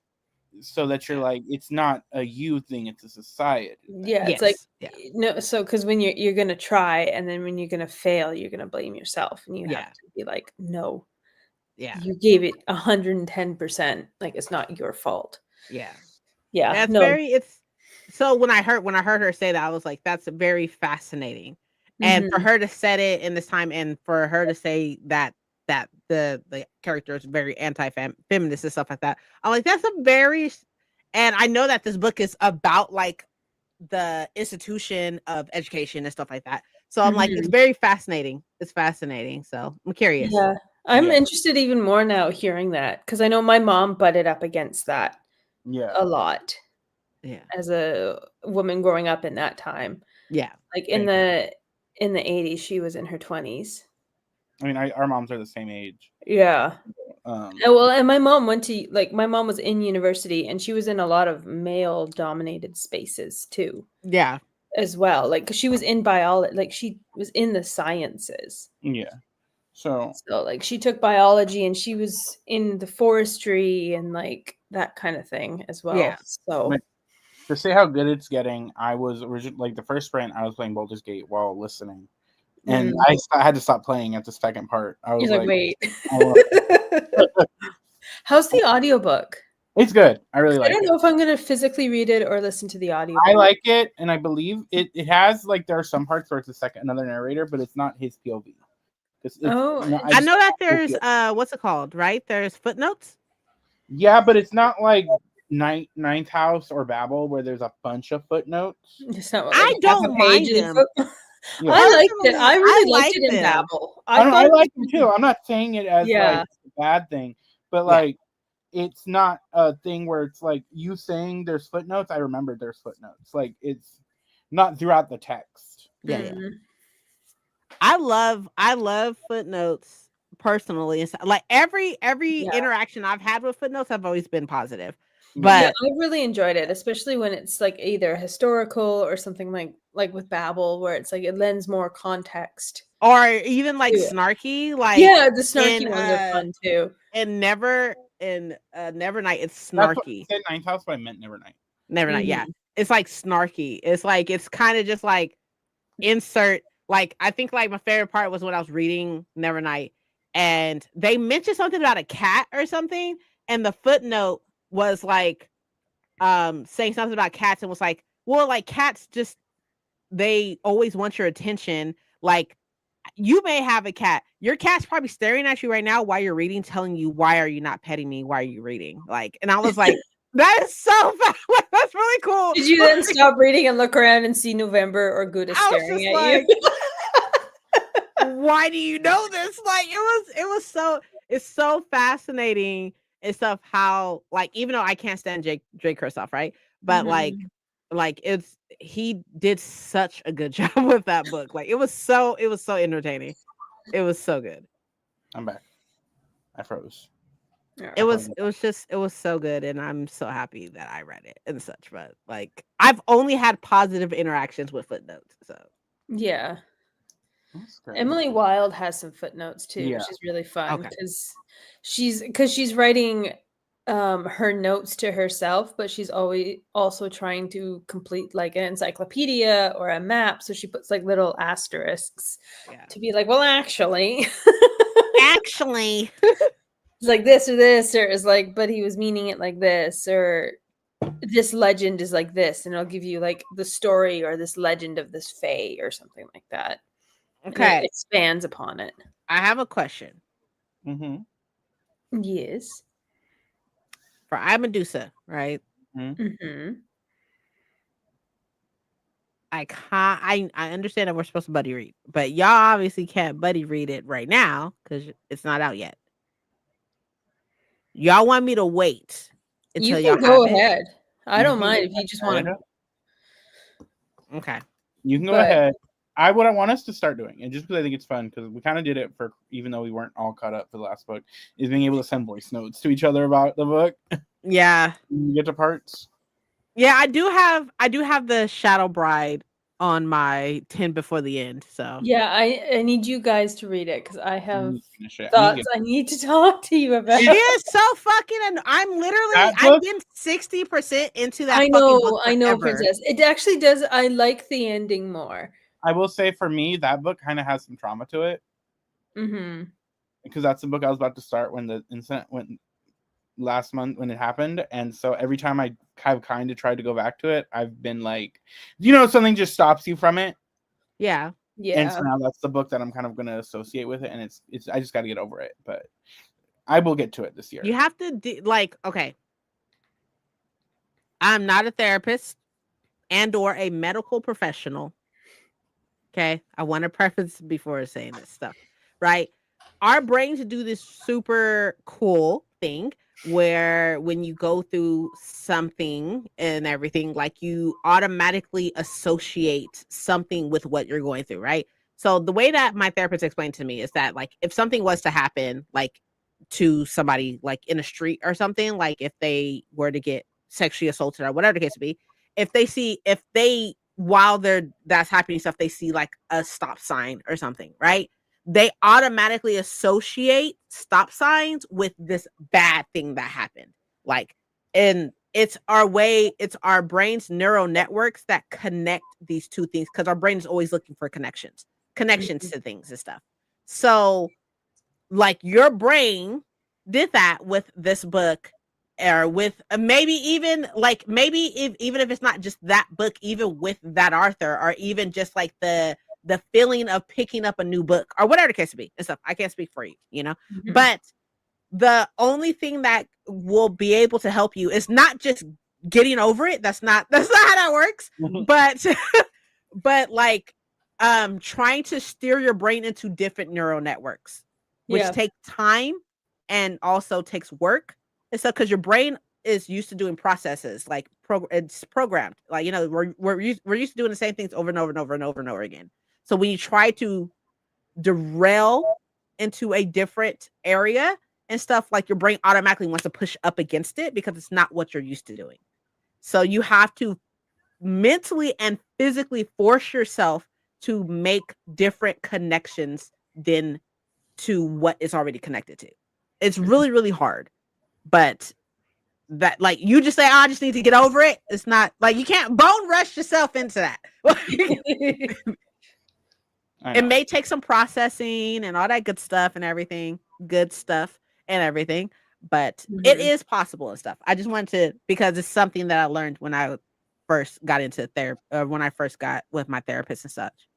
so that you're like, it's not a you thing; it's a society thing. Yeah, it's like yeah. no. So because when you're gonna try, and then when you're gonna fail, you're gonna blame yourself, and you Yeah. have to be like, no, Yeah. you gave it 110%. Like, it's not your fault. Yeah. Yeah, That's no. it's so when I heard her say that, I was like, that's very fascinating. And for her to set it in this time and for her to say that the character is very anti-feminist and stuff like that, I'm like, that's a very, and I know that this book is about like the institution of education and stuff like that. So I'm like, it's very fascinating. It's fascinating. So I'm curious. Yeah. I'm interested even more now hearing that, because I know my mom butted up against that a lot. Yeah. As a woman growing up in that time. Yeah. Like in the 80s, she was in her 20s. I mean, our moms are the same age. Yeah. And my mom my mom was in university, and she was in a lot of male dominated spaces too. Yeah. As well. Like, 'cause she was in biology, like she was in the sciences. Yeah. So like she took biology, and she was in the forestry and like that kind of thing as well. Yeah. So to say how good it's getting, I was originally like the first sprint, I was playing Baldur's Gate while listening. And I had to stop playing at the second part. I was like, wait. How's the audiobook? It's good. I really like it. I don't know if I'm going to physically read it or listen to the audio. I like it, and I believe it has like there are some parts where it's another narrator, but it's not his POV. I know that there's what's it called, right? There's footnotes. Yeah, but it's not like Ninth House or Babel where there's a bunch of footnotes. It's not, I don't mind them. Yeah. I liked it. I really liked it in Babel. I like it too. I'm not saying it as like a bad thing, but like it's not a thing where it's like you saying there's footnotes. I remember there's footnotes. Like it's not throughout the text. Yeah. I love footnotes personally. Like every interaction I've had with footnotes, I've always been positive. But I really enjoyed it, especially when it's like either historical or something like with Babel, where it's like it lends more context, or even like snarky. Like the snarky ones are fun too. And Nevernight, it's snarky. I said Ninth House, but I meant Nevernight. Nevernight, yeah, it's like snarky. It's like it's kind of just like insert. Like I think like my favorite part was when I was reading Nevernight, and they mentioned something about a cat or something, and the footnote was like saying something about cats and was like, well, like cats just they always want your attention. Like you may have a cat, your cat's probably staring at you right now while you're reading, telling you, why are you not petting me, why are you reading? Like, and I was like, that is so fun. That's really cool. Did you then stop reading and look around and see November or Gouda staring at you? Why do you know this? Like it's so fascinating and stuff how like even though I can't stand Jake Kristoff, right? But like he did such a good job with that book. Like it was so entertaining. It was so good. I'm back. I froze. It was so good, and I'm so happy that I read it and such. But like I've only had positive interactions with footnotes. So yeah. Emily Wilde has some footnotes too, which is really fun because she's writing her notes to herself, but she's always also trying to complete like an encyclopedia or a map, so she puts like little asterisks to be like, well, actually it's like this or this, or is like, but he was meaning it like this, or this legend is like this, and it'll give you like the story or this legend of this fae or something like that. Okay, it expands upon it. I have a question. Mm-hmm. Yes. For I, Medusa, right? Mm-hmm. I understand that we're supposed to buddy read, but y'all obviously can't buddy read it right now because it's not out yet. Y'all want me to wait until You y'all can go have it? ahead. I don't mind if you just want to. Okay. You can go ahead. I want us to start doing it just because I think it's fun because we kind of did it for even though we weren't all caught up for the last book is being able to send voice notes to each other about the book. Yeah. You get to parts. Yeah, I do have the Shadow Bride on my 10 before the end. So yeah, I need you guys to read it because I have it. thoughts I need to talk to you about. She is so fucking, and I've been 60% into that. I know, forever. Princess. It actually does. I like the ending more. I will say for me, that book kind of has some trauma to it. Mm-hmm. Because that's the book I was about to start when the incident went last month when it happened, and so every time I have kind of tried to go back to it, I've been like, something just stops you from it. Yeah. And so now that's the book that I'm kind of going to associate with it, and it's I just got to get over it, but I will get to it this year. You have to okay. I'm not a therapist and or a medical professional. Okay, I want to preface before saying this stuff, right? Our brains do this super cool thing where when you go through something and everything, like you automatically associate something with what you're going through, right? So the way that my therapist explained to me is that like if something was to happen like to somebody like in a street or something, like if they were to get sexually assaulted or whatever the case may be, if they while that's happening stuff, they see like a stop sign or something, right? They automatically associate stop signs with this bad thing that happened. Like, and it's our brain's neural networks that connect these two things because our brain is always looking for connections to things and stuff. So, like, your brain did that with this book, or with maybe even even if it's not just that book, even with that author, or even just like the feeling of picking up a new book or whatever the case may be and stuff. I can't speak for you, but the only thing that will be able to help you is not just getting over it. That's not how that works. But like trying to steer your brain into different neural networks, which take time and also takes work. And so, because your brain is used to doing processes, like it's programmed, like we're used to doing the same things over and over and over and over and over again. So when you try to derail into a different area and stuff, like your brain automatically wants to push up against it because it's not what you're used to doing. So you have to mentally and physically force yourself to make different connections than to what is already connected to. It's really, really hard. But that, like, you just say, I just need to get over it. It's not like you can't bone rush yourself into that. It may take some processing and all that good stuff and everything, but it is possible and stuff. I just wanted to, because it's something that I learned when I first got into therapy, when I first got with my therapist and such,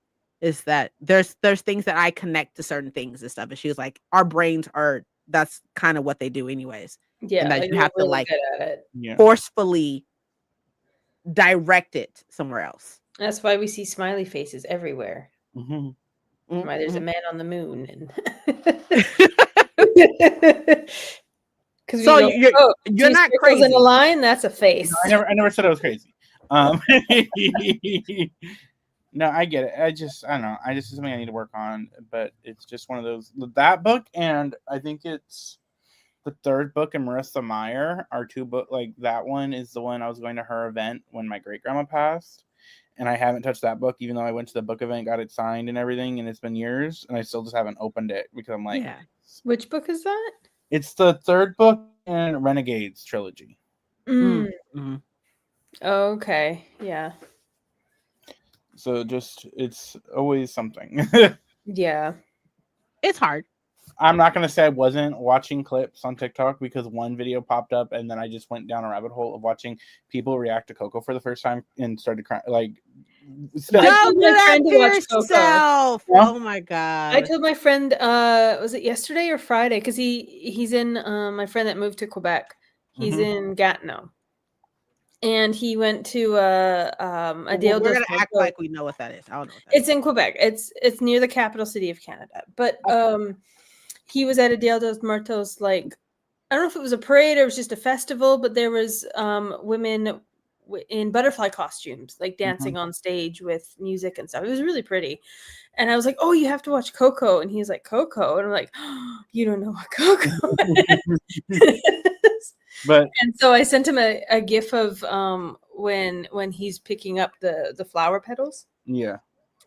is that there's things that I connect to certain things and stuff. And she was like, our brains that's kind of what they do anyways. Yeah. And that you have to like Yeah. forcefully direct it somewhere else. That's why we see smiley faces everywhere. Mm-hmm. Why there's a man on the moon. And so you're not crazy in a line. That's a face. No, I never said I was crazy. No, I get it. I don't know. It's something I need to work on, but it's just one of those. That book, and I think it's the third book in Marissa Meyer. Our two book, like that one is the one I was going to her event when my great grandma passed, and I haven't touched that book, even though I went to the book event, got it signed and everything, and it's been years, and I still just haven't opened it because I'm like, yeah. Which book is that? It's the third book in Renegades trilogy. Mm-hmm. Okay. Yeah. So it's always something. Yeah. It's hard. I'm not going to say I wasn't watching clips on TikTok because one video popped up and then I just went down a rabbit hole of watching people react to Coco for the first time and started crying, like Don't do that to yourself. Oh my god! I told my friend, was it yesterday or Friday? Because he's in my friend that moved to Quebec. He's in Gatineau, and he went to a Dale. We're gonna act like we know what that is. I don't know. What that it's in Quebec. It's near the capital city of Canada. But he was at a Dale dos Muertos, like I don't know if it was a parade or it was just a festival, but there was women in butterfly costumes, like dancing on stage with music and stuff. It was really pretty. And I was like, oh, you have to watch Coco. And he's like, Coco. And I'm like, oh, you don't know what Coco is. And so I sent him a gif of when he's picking up the flower petals. Yeah.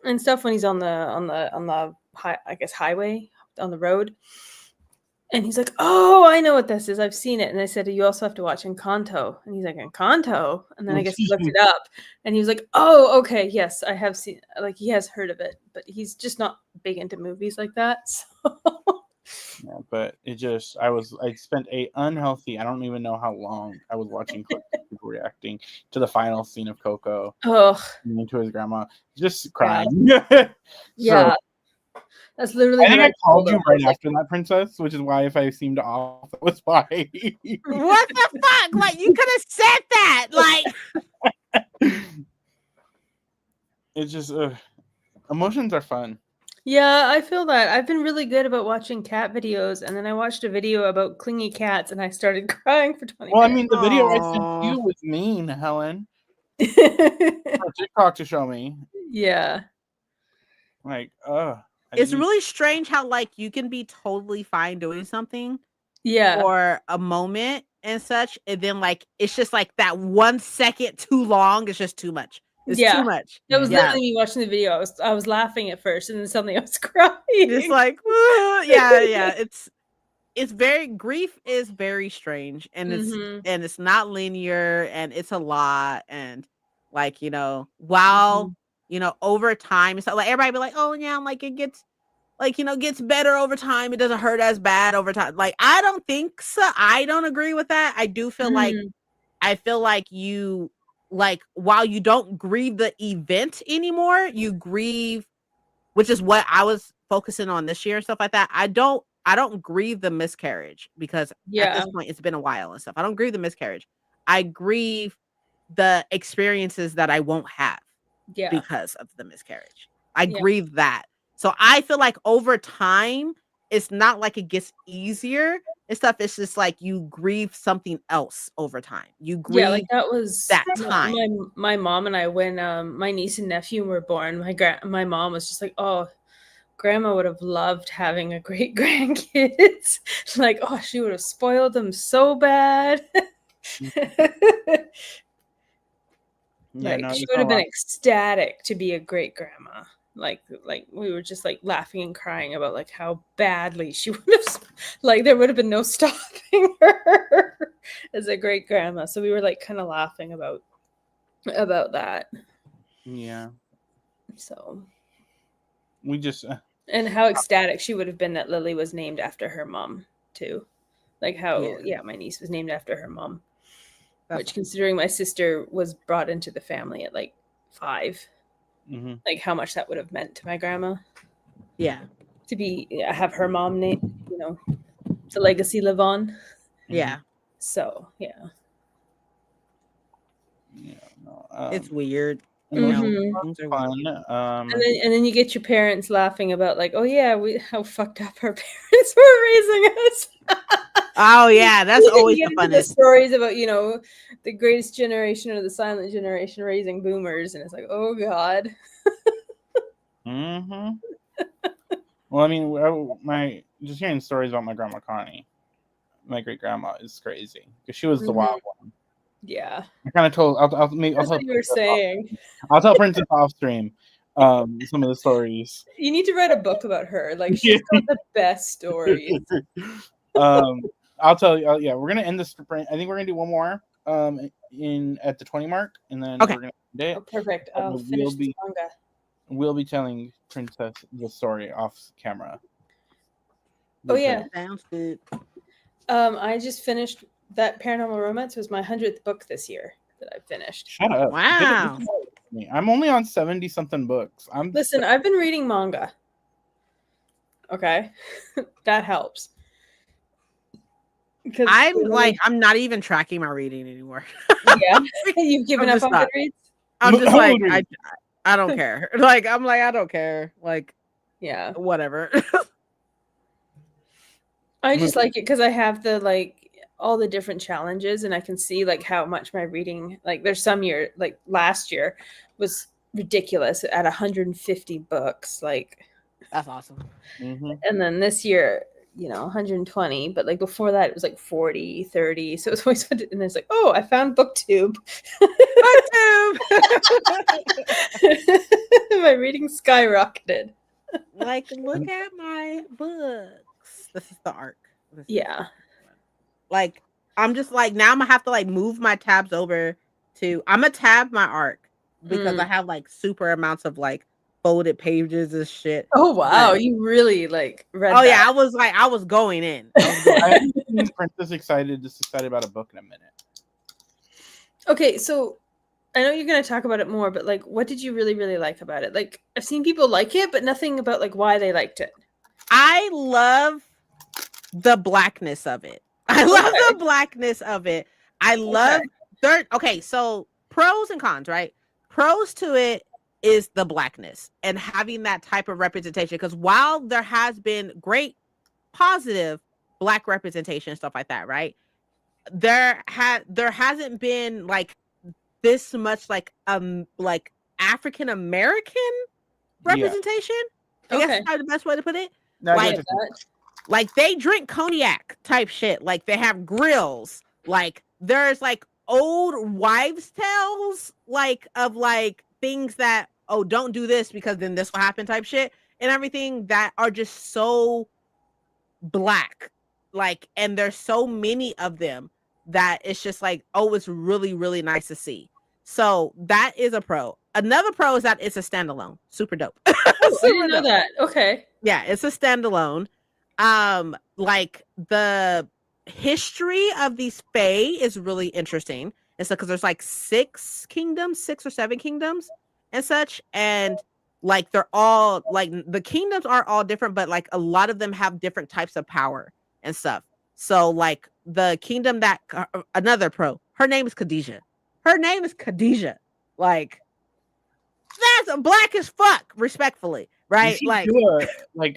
And stuff when he's on the highway on the road. And he's like, oh, I know what this is. I've seen it. And I said, you also have to watch Encanto. And he's like, Encanto? And then I guess he looked it up. And he was like, oh, okay, yes, I have seen, like, he has heard of it. But he's just not big into movies like that. So. Yeah, but I spent a unhealthy, I don't even know how long I was watching people reacting to the final scene of Coco. Oh. To his grandma. Just crying. Yeah. That's literally. I think I called you right after that, Princess, which is why if I seemed off, that was why. What the fuck? Like you could have said that. Like it's just emotions are fun. Yeah, I feel that. I've been really good about watching cat videos, and then I watched a video about clingy cats, and I started crying for 20 minutes. Well, I mean, the video I sent you was mean, Helen. TikTok to show me. Yeah. Like, it's really strange how like you can be totally fine doing something for a moment and such, and then like it's just like that 1 second too long. It's just too much. It's too much. That was literally me watching the video. I was laughing at first, and then suddenly I was crying. It's like yeah. It's very grief is very strange, and it's not linear, and it's a lot, and like while. Over time, so like everybody be like, oh yeah, like it gets gets better over time. It doesn't hurt as bad over time. Like I don't think so. I don't agree with that. I do feel like you while you don't grieve the event anymore, you grieve, which is what I was focusing on this year and stuff like that. I don't grieve the miscarriage because at this point it's been a while and stuff. I don't grieve the miscarriage. I grieve the experiences that I won't have. Because of the miscarriage. I grieve that. So I feel like over time, it's not like it gets easier and stuff. It's just like you grieve something else over time. You grieve like that was that time. My mom and I, when my niece and nephew were born, my mom was just like, oh, grandma would have loved having a great grandkids. Like, oh, she would have spoiled them so bad. She would have been ecstatic to be a great grandma. Like we were just like laughing and crying about like how badly she would have, like there would have been no stopping her as a great grandma. So we were like kind of laughing about that. Yeah. So we just and how ecstatic she would have been that Lily was named after her mom too. Like how my niece was named after her mom. Which, considering my sister was brought into the family at like 5, like how much that would have meant to my grandma. Yeah, to have her mom name, the legacy live on. Yeah. So it's weird. Things are fun. And then you get your parents laughing about like, oh yeah, how fucked up our parents were raising us. Oh yeah, that's always the funnest. The stories about the greatest generation or the silent generation raising boomers, and it's like, oh god. Well, I mean, just hearing stories about my grandma Connie, my great grandma, is crazy because she was the wild one. Yeah, I kind of told. I'll tell what you were saying. I'll tell Princess off stream some of the stories. You need to write a book about her. Like she's got the best stories. I'll tell you. Yeah, we're gonna end this. I think we're gonna do one more at the 20 mark, and then we're gonna end it. Oh, perfect. I'll finish the manga. We'll be telling Princess the story off camera. Oh yeah, sounds good. I just finished that Paranormal Romance. Was my 100th book this year that I finished. Shut up! Wow. me. I'm only on 70 something books. Listen, I've been reading manga. Okay, that helps. Because I'm not even tracking my reading anymore. Yeah, you've given up on Goodreads. I'm just like, I don't care. Like, I'm like, I don't care. Like, yeah, whatever. I just like it because I have the all the different challenges, and I can see like how much my reading, like there's some year, like last year was ridiculous at 150 books. Like, that's awesome. Mm-hmm. And then this year, 120, but like before that it was like 40, 30. So it was always fun and it's like, oh, I found BookTube. My reading skyrocketed. Like, look at my books. This is the arc. Like, I'm just like, now I'm gonna have to like move my tabs over to, I'm gonna tab my arc because I have like super amounts of like folded pages and shit. Oh wow, you really like read that. Yeah, I was going in. I'm Princess excited about a book in a minute. Okay, so I know you're gonna talk about it more, but like, what did you really, really like about it? Like, I've seen people like it, but nothing about like why they liked it. I love the blackness of it. I love the blackness of it. I love so pros and cons, right? Pros to it is the blackness and having that type of representation, because while there has been great positive black representation and stuff like that, right, there hasn't been like this much like African American representation. I guess that's the best way to put it. Like they drink cognac type shit, like they have grills, like there's like old wives' tales, like of like things that, oh, don't do this because then this will happen type shit, and everything that are just so black, like, and there's so many of them that it's just like, oh, it's really, really nice to see. So that is a pro. Another pro is that it's a standalone. Super dope. I didn't know that. Okay. Yeah, it's a standalone. Like the history of these fae is really interesting. And so, because there's like 6 or 7 kingdoms and such, and like they're all like, the kingdoms are all different, but like a lot of them have different types of power and stuff. So like the kingdom that another pro, her name is Khadijah. Like, that's black as fuck, respectfully, right? You should do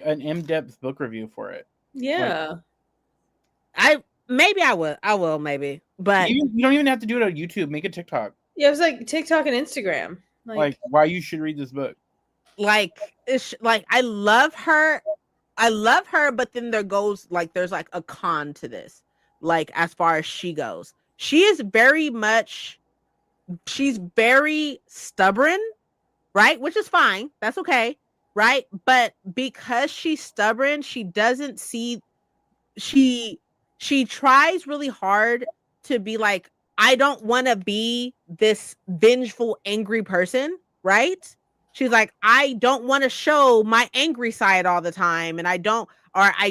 an in-depth book review for it. Yeah. I will maybe, but you don't even have to do it on YouTube. Make a TikTok. Yeah, it was like TikTok and Instagram. Like why you should read this book. Like, it's like I love her, but then there's like a con to this. Like, as far as she goes, she's very stubborn, right? Which is fine. That's okay, right? But because she's stubborn, she doesn't see, she tries really hard to be like, I don't want to be this vengeful, angry person, right? She's like, I don't want to show my angry side all the time, and I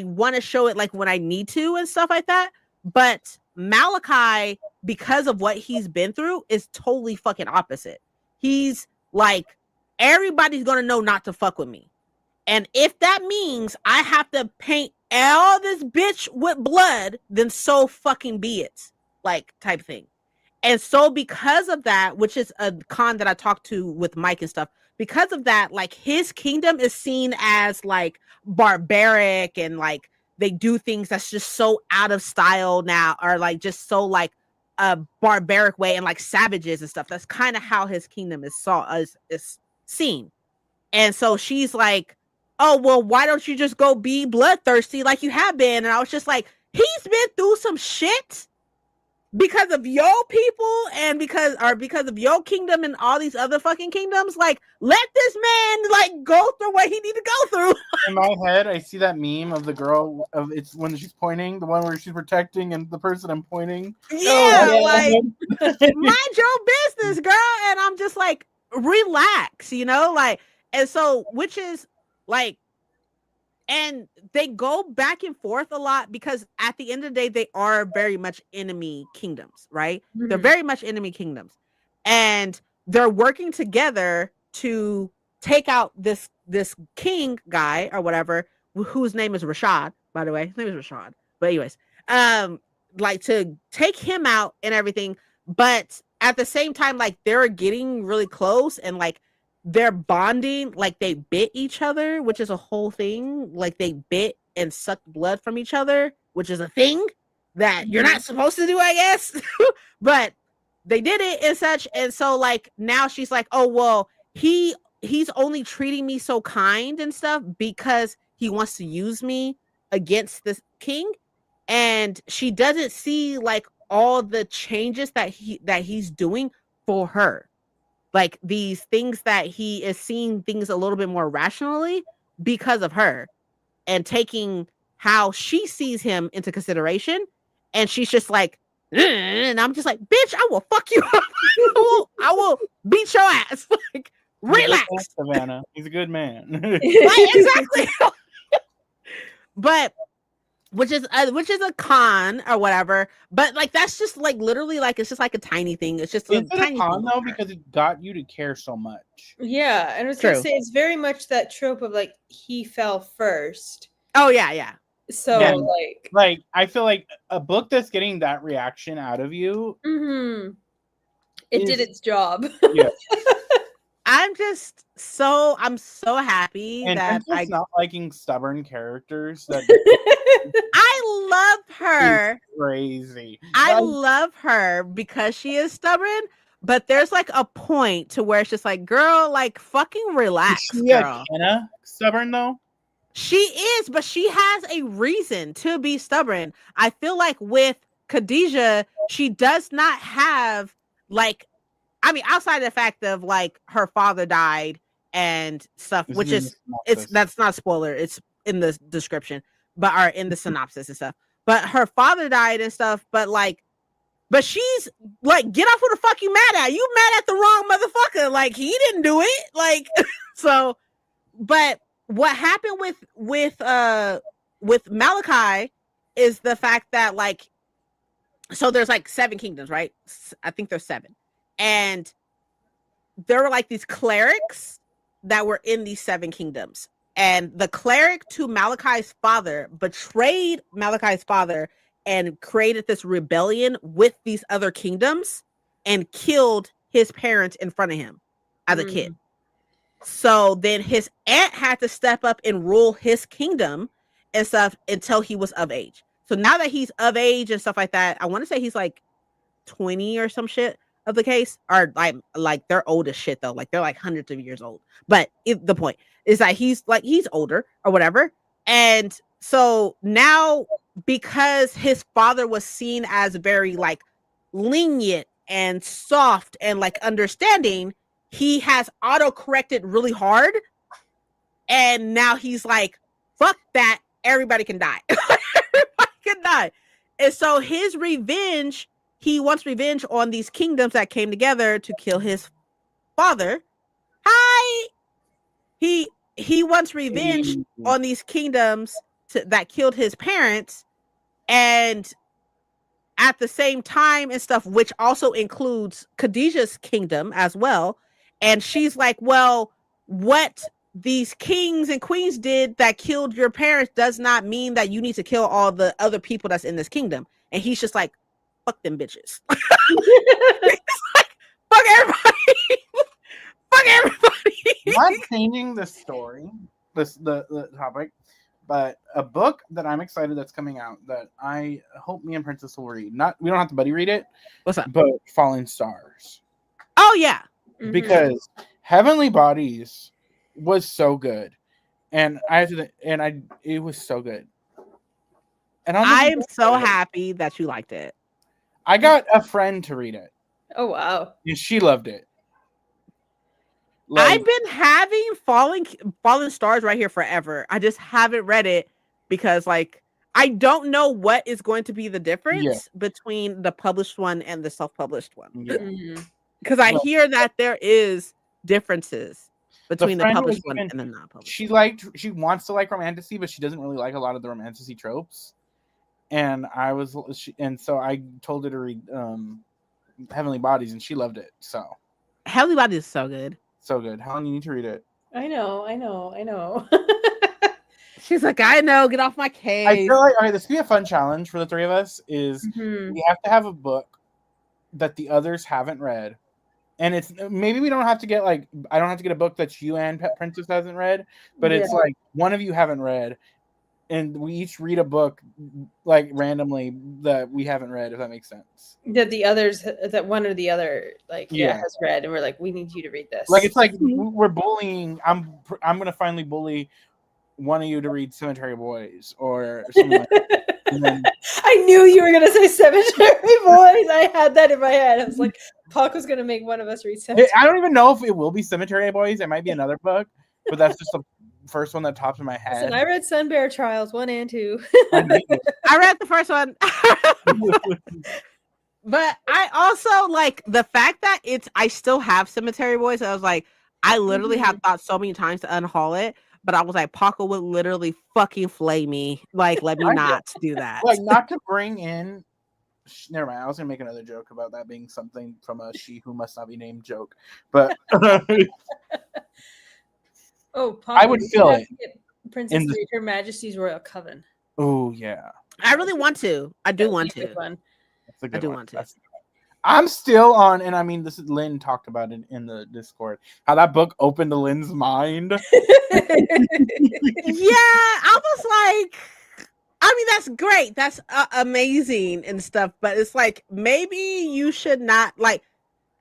want to show it like when I need to and stuff like that. But Malachi, because of what he's been through, is totally fucking opposite. He's like, everybody's gonna know not to fuck with me, and if that means I have to paint all this bitch with blood, then so fucking be it, like, type thing. And so because of that, which is a con that I talked to with Mike and stuff, because of that, like, his kingdom is seen as like barbaric, and like they do things that's just so out of style now, or like just so like a barbaric way, and like savages and stuff. That's kind of how his kingdom is seen. And so she's like, oh, well, why don't you just go be bloodthirsty like you have been? And I was just like, he's been through some shit because of your people and because of your kingdom and all these other fucking kingdoms. Like, let this man like go through what he need to go through. In my head, I see that meme of the girl of it's when she's pointing, the one where she's protecting and the person I'm pointing. Yeah, like, mind your business, girl. And I'm just like, relax, like, and so, which is like, and they go back and forth a lot because at the end of the day, they are very much enemy kingdoms, right? Mm-hmm. They're very much enemy kingdoms. And they're working together to take out this king guy or whatever, whose name is Rashad, by the way. His name is Rashad. But anyways, like to take him out and everything, but at the same time, like they're getting really close and like they're bonding, like they bit each other, which is a whole thing. Like they bit and sucked blood from each other, which is a thing that you're not supposed to do, I guess. But they did it and such. And so like now she's like, oh well, he's only treating me so kind and stuff because he wants to use me against this king. And she doesn't see like all the changes that he's doing for her, like these things that he is seeing things a little bit more rationally because of her and taking how she sees him into consideration. And she's just like, and I'm just like, bitch, I will fuck you up. I will beat your ass. Like, relax, Savannah. He's a good man. Right, exactly. But which is a con or whatever, but like that's just like literally like it's just like a tiny thing. It's just a tiny con though because it got you to care so much. Yeah, and I was gonna say it's very much that trope of like he fell first. Oh yeah. So yeah, like I feel like a book that's getting that reaction out of you, it did its job. Yeah. I'm so happy and that I not liking stubborn characters. That I love her. Crazy. I love her because she is stubborn. But there's like a point to where it's just like, girl, like fucking relax, girl. Anna stubborn though. She is, but she has a reason to be stubborn. I feel like with Khadijah, she does not have like. I mean, outside the fact of like her father died and stuff, which is that's not a spoiler. It's in the description, but are in the synopsis and stuff. But her father died and stuff. But she's like, get off who the fuck you mad at? You mad at the wrong motherfucker. Like he didn't do it. Like so. But what happened with Malachi is the fact that like, so there's like 7 kingdoms, right? I think there's 7. And there were like these clerics that were in these 7 kingdoms. And the cleric to Malachi's father betrayed Malachi's father and created this rebellion with these other kingdoms and killed his parents in front of him as a kid. So then his aunt had to step up and rule his kingdom and stuff until he was of age. So now that he's of age and stuff like that, I want to say he's like 20 or some shit of the case, are like they're old as shit though, like they're like hundreds of years old. But the point is that he's older or whatever, and so now because his father was seen as very like lenient and soft and like understanding, he has auto-corrected really hard, and now he's like, fuck that, everybody can die. Everybody can die. And so his revenge, he wants revenge on these kingdoms that came together to kill his father. He wants revenge on these kingdoms that killed his parents, and at the same time and stuff, which also includes Khadijah's kingdom as well. And she's like, well, what these kings and queens did that killed your parents does not mean that you need to kill all the other people that's in this kingdom. And he's just like, fuck them bitches. Like, fuck everybody. Fuck everybody. Not changing the story, the topic, but a book that I'm excited that's coming out that I hope me and Princess will read. We don't have to buddy read it. What's that? But Falling Stars. Oh yeah. Because Heavenly Bodies was so good, and it was so good. And I'm so happy that you liked it. I got a friend to read it. Oh wow! And she loved it. I've been having Falling Stars right here forever. I just haven't read it because like I don't know what is going to be the difference between the published one and the self-published one. Yeah. Because I hear that there is differences between the published one and the non-published. She wants to like romantasy, but she doesn't really like a lot of the romantasy tropes. And so I told her to read Heavenly Bodies, and she loved it. So Heavenly Body is so good. So good. Helen, you need to read it. I know. She's like, I know, get off my case. I feel like, okay, this could be a fun challenge for the three of us, is we have to have a book that the others haven't read. And it's maybe we don't have to get like, I don't have to get a book that you and Pet Princess hasn't read, but it's like one of you haven't read, and we each read a book like randomly that we haven't read, if that makes sense. That the others, that one or the other, like has read, and we're like, we need you to read this. Like it's like we're bullying. I'm gonna finally bully one of you to read Cemetery Boys or something like that. Then, I knew you were gonna say Cemetery Boys. I had that in my head. I was like, Pac was gonna make one of us read Cemetery. I don't even know if it will be Cemetery Boys. It might be another book, but that's just the first one that tops in my head. Listen, I read Sun Bear Trials 1 and 2. I read the first one. But I also like the fact that I still have Cemetery Boys. I was like, I literally have thought so many times to unhaul it, but I was like, Paco would literally fucking flay me. Like, let me not do that. Like, not to bring in. Never mind. I was gonna make another joke about that being something from a "she who must not be named" joke, but Paco, I would feel it. Princess to read Her Majesty's Royal Coven. Oh yeah, I really want to. I do want to. I do want to. I'm still on, and I mean, this is Lynn talked about it in the Discord. How that book opened Lynn's mind. Yeah, I was like, I mean, that's great, that's amazing and stuff. But it's like maybe you should not like.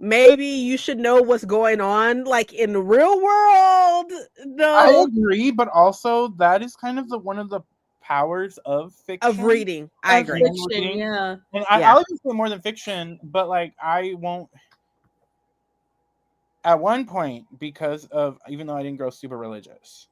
Maybe you should know what's going on, like in the real world. No, I agree, but also that is kind of one of the powers of fiction, of reading. I agree. Fiction, yeah. And I'll even say more than fiction, but like I won't. At one point, because of, even though I didn't grow super religious,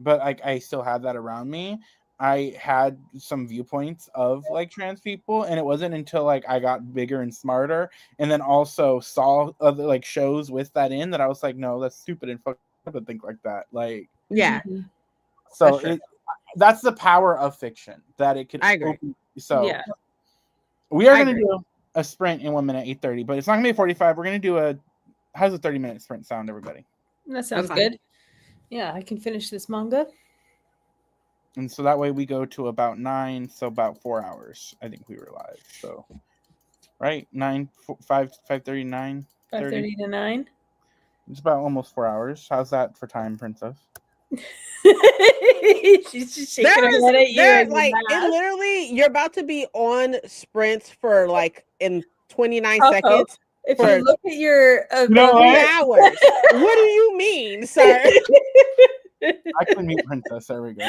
but like I still had that around me, I had some viewpoints of like trans people, and it wasn't until like I got bigger and smarter, and then also saw other like shows with that in, that I was like, no, that's stupid and fucked up to think like that. Like, yeah. So that's the power of fiction, that it can. I agree. So we are going to do a sprint in 1 minute, 8:30, but it's not going to be 45. We're going to do how's a 30-minute sprint sound, everybody? That sounds good. Yeah, I can finish this manga. And so that way we go to about 9, so about 4 hours. I think we were live. So, right? 5:30, 9. 5:30 to 9. It's about almost 4 hours. How's that for time, Princess? She's just shaking her head at you. Like, it literally, you're about to be on sprints for like in 29 seconds. If you look at your 3 hours, what do you mean, sir? I can mute Princess. There we go.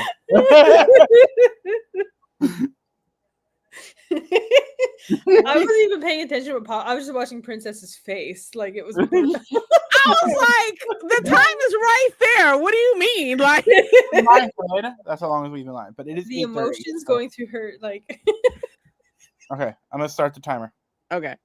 I wasn't even paying attention to I was just watching Princess's face. Like, it was. I was like, the time is right there. What do you mean? Like, my head, that's how long as we've been live. But it is the emotions going through her. Like, okay, I'm gonna start the timer. Okay.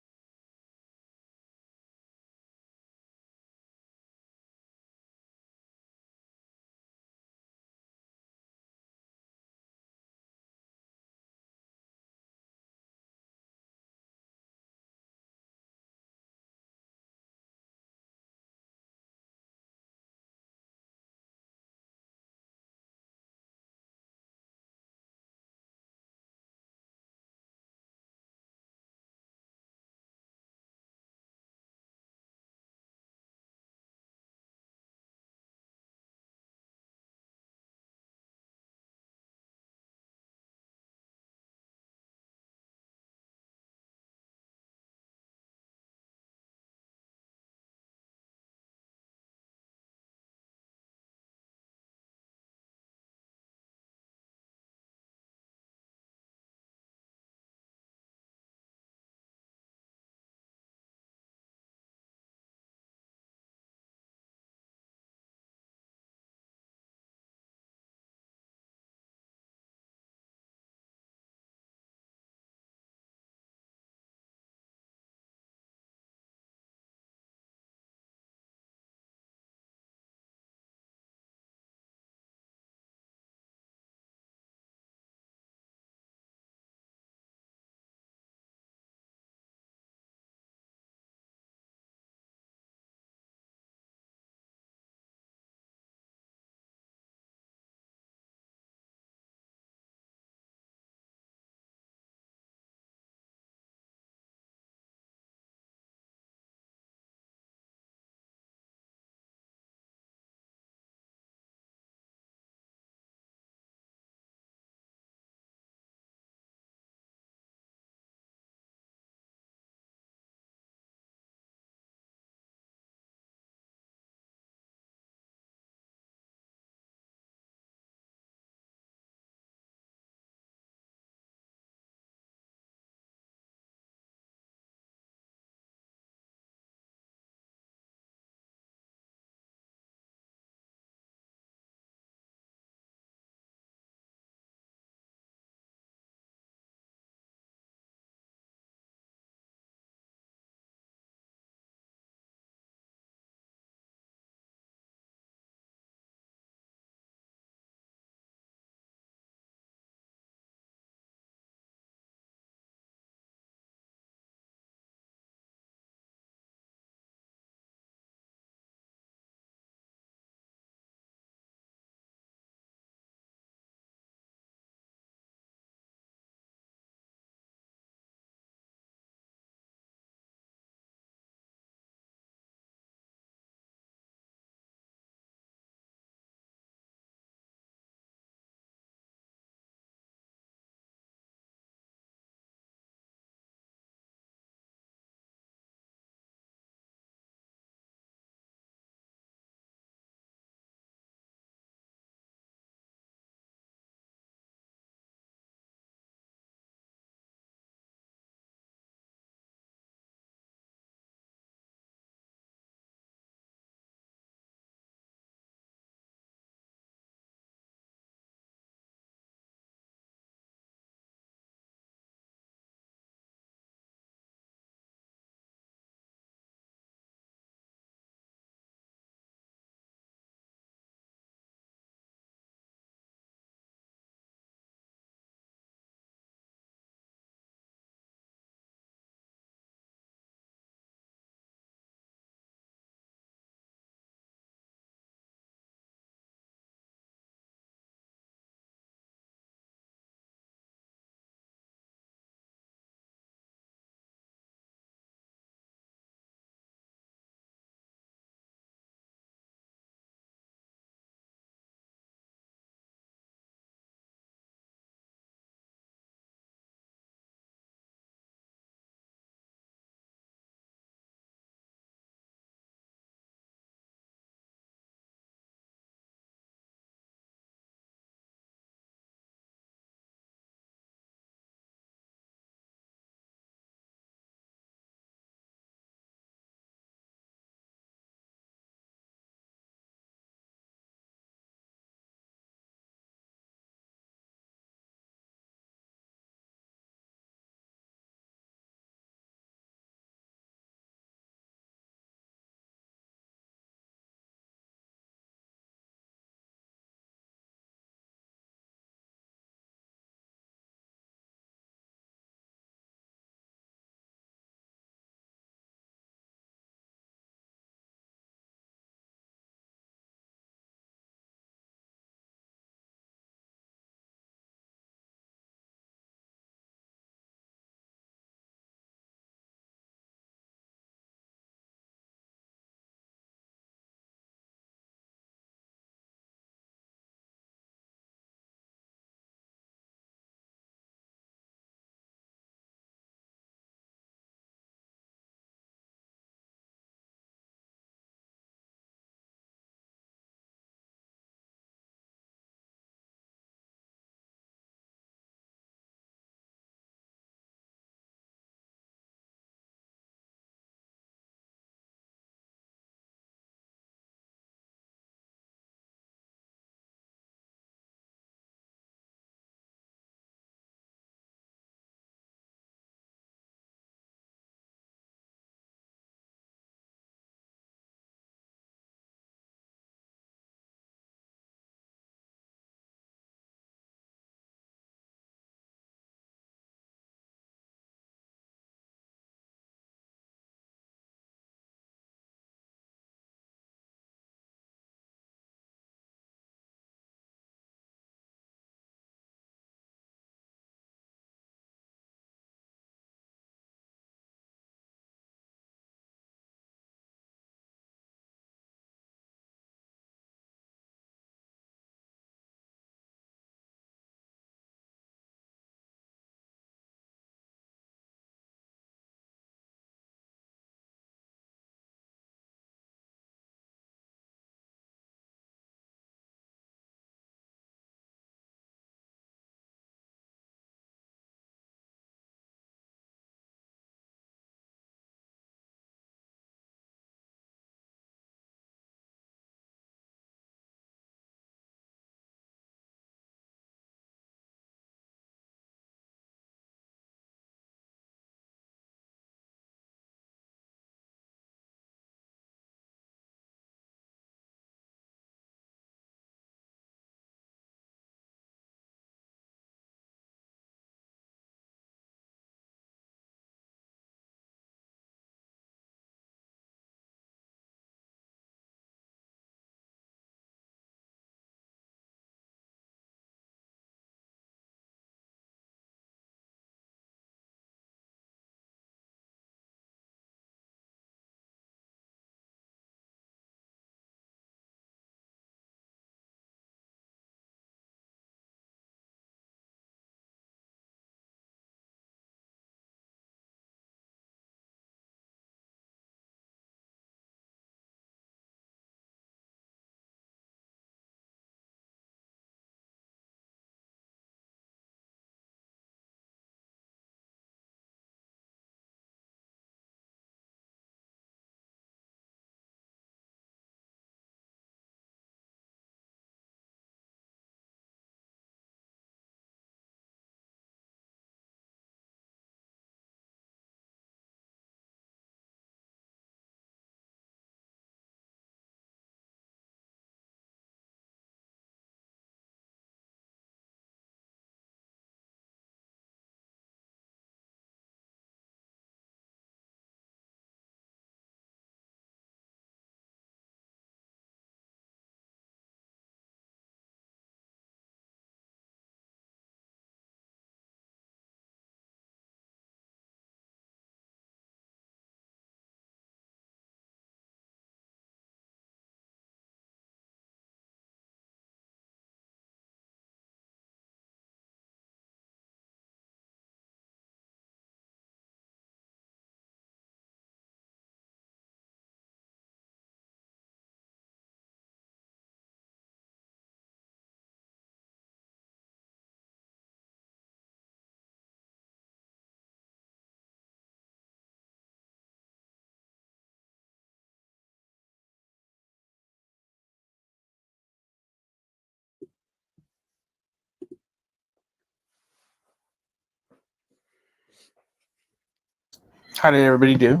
How did everybody do?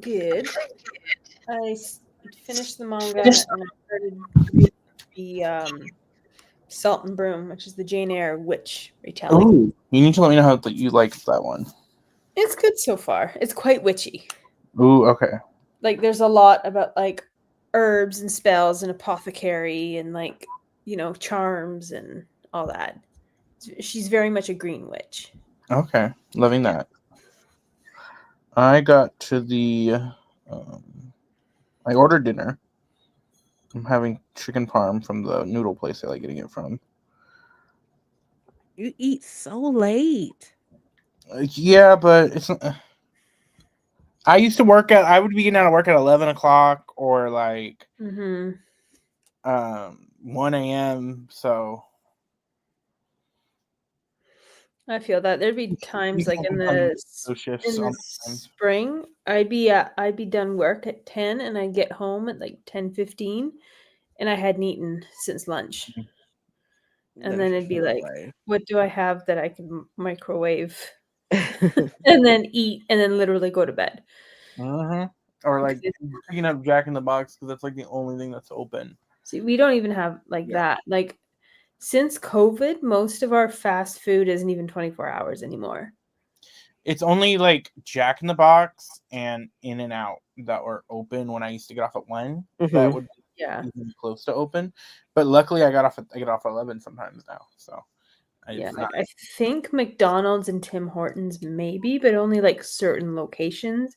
Good. I finished the manga and I started reading the Salt and Broom, which is the Jane Eyre witch retelling. Ooh, you need to let me know how you liked that one. It's good so far. It's quite witchy. Ooh, okay. Like there's a lot about like herbs and spells and apothecary and like, you know, charms and all that. She's very much a green witch. Okay, loving that. I got to I ordered dinner. I'm having chicken parm from the noodle place I like getting it from. You eat so late. Yeah, but it's. I used to work I would be getting out of work at 11 o'clock or like 1 a.m. So I feel that there'd be times like in the spring, I'd be done work at 10 and I'd get home at like 10:15 and I hadn't eaten since lunch. And then it'd be like, what do I have that I can microwave and then eat and then literally go to bed? Or like picking up Jack in the Box because that's like the only thing that's open. See, we don't even have like that. Like since COVID, most of our fast food isn't even 24 hours anymore. It's only like Jack in the Box and In-N-Out that were open when I used to get off at 1. That would be close to open. But luckily I get off at 11 sometimes now. So I think McDonald's and Tim Hortons maybe, but only like certain locations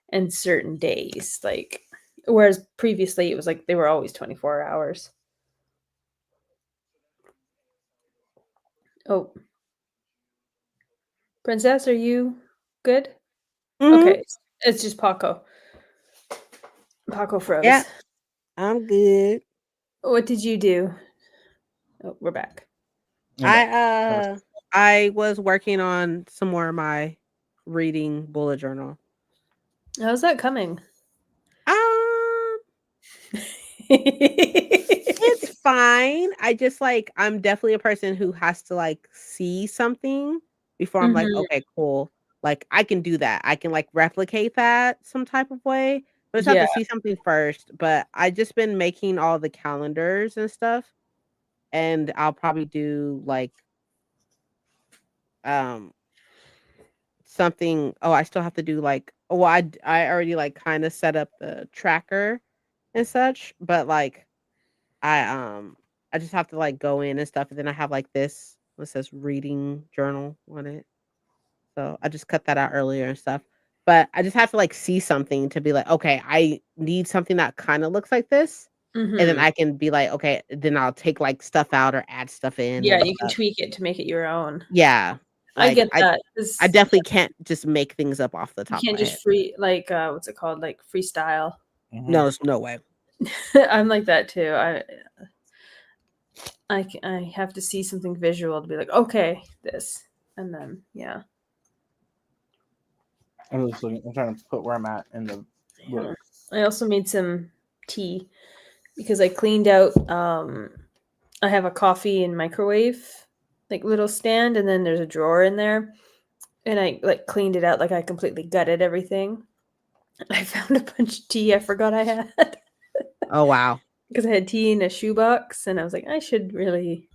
and certain days. Like whereas previously it was like they were always 24 hours. Oh. Princess, are you good? Okay. It's just Paco. Paco froze. Yeah. I'm good. What did you do? Oh, we're back. I was working on some more of my reading bullet journal. How's that coming? It's fine. I just like I'm definitely a person who has to like see something before I'm like, okay, cool. Like I can do that. I can like replicate that some type of way. But I just have to see something first. But I just been making all the calendars and stuff. And I'll probably do like something. Oh, I still have to do like I already like kind of set up the tracker and such, but like I just have to like go in and stuff, and then I have like this what says reading journal on it. So I just cut that out earlier and stuff. But I just have to like see something to be like, okay, I need something that kind of looks like this. And then I can be like, okay, then I'll take like stuff out or add stuff in. Yeah, you can tweak it to make it your own. Yeah. Like, I get that. I definitely can't just make things up off the top. You can't just like what's it called? Like freestyle. No, there's no way. I'm like that too. I have to see something visual to be like, okay, this. And then I'm trying to put where I'm at in the work. I also made some tea because I cleaned out I have a coffee and microwave like little stand, and then there's a drawer in there, and I like cleaned it out, like I completely gutted everything. I found a bunch of tea I forgot I had. Oh wow. Because I had tea in a shoebox, and I was like, I should really.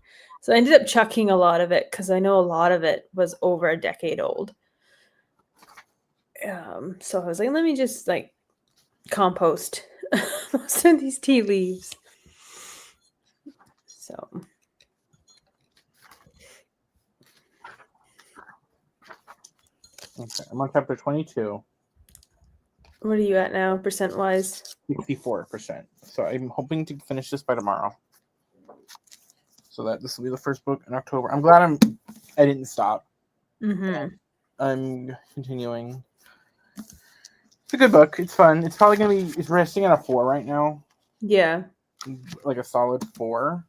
So I ended up chucking a lot of it because I know a lot of it was over a decade old. So I was like, let me just like compost most of these tea leaves. So. Okay, I'm on chapter 22. What are you at now, percent-wise? 64%. So I'm hoping to finish this by tomorrow. So that this will be the first book in October. I'm glad I didn't stop. I'm continuing. It's a good book. It's fun. It's probably gonna be. It's resting at a 4 right now. Yeah. Like a solid 4.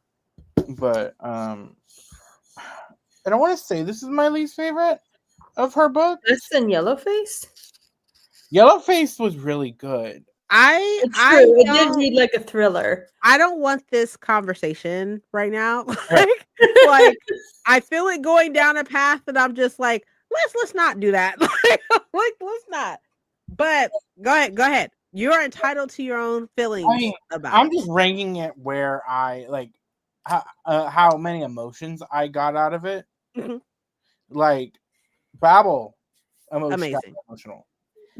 But I don't want to say this is my least favorite of her book. Less than Yellowface? Yellowface was really good. It did read like a thriller. I don't want this conversation right now. like I feel it going down a path that I'm just like, let's not do that. Like let's not. But go ahead. You're entitled to your own feelings about I'm just ranking it where I like how many emotions I got out of it. Mhm. Like Babel, Amazing. emotional.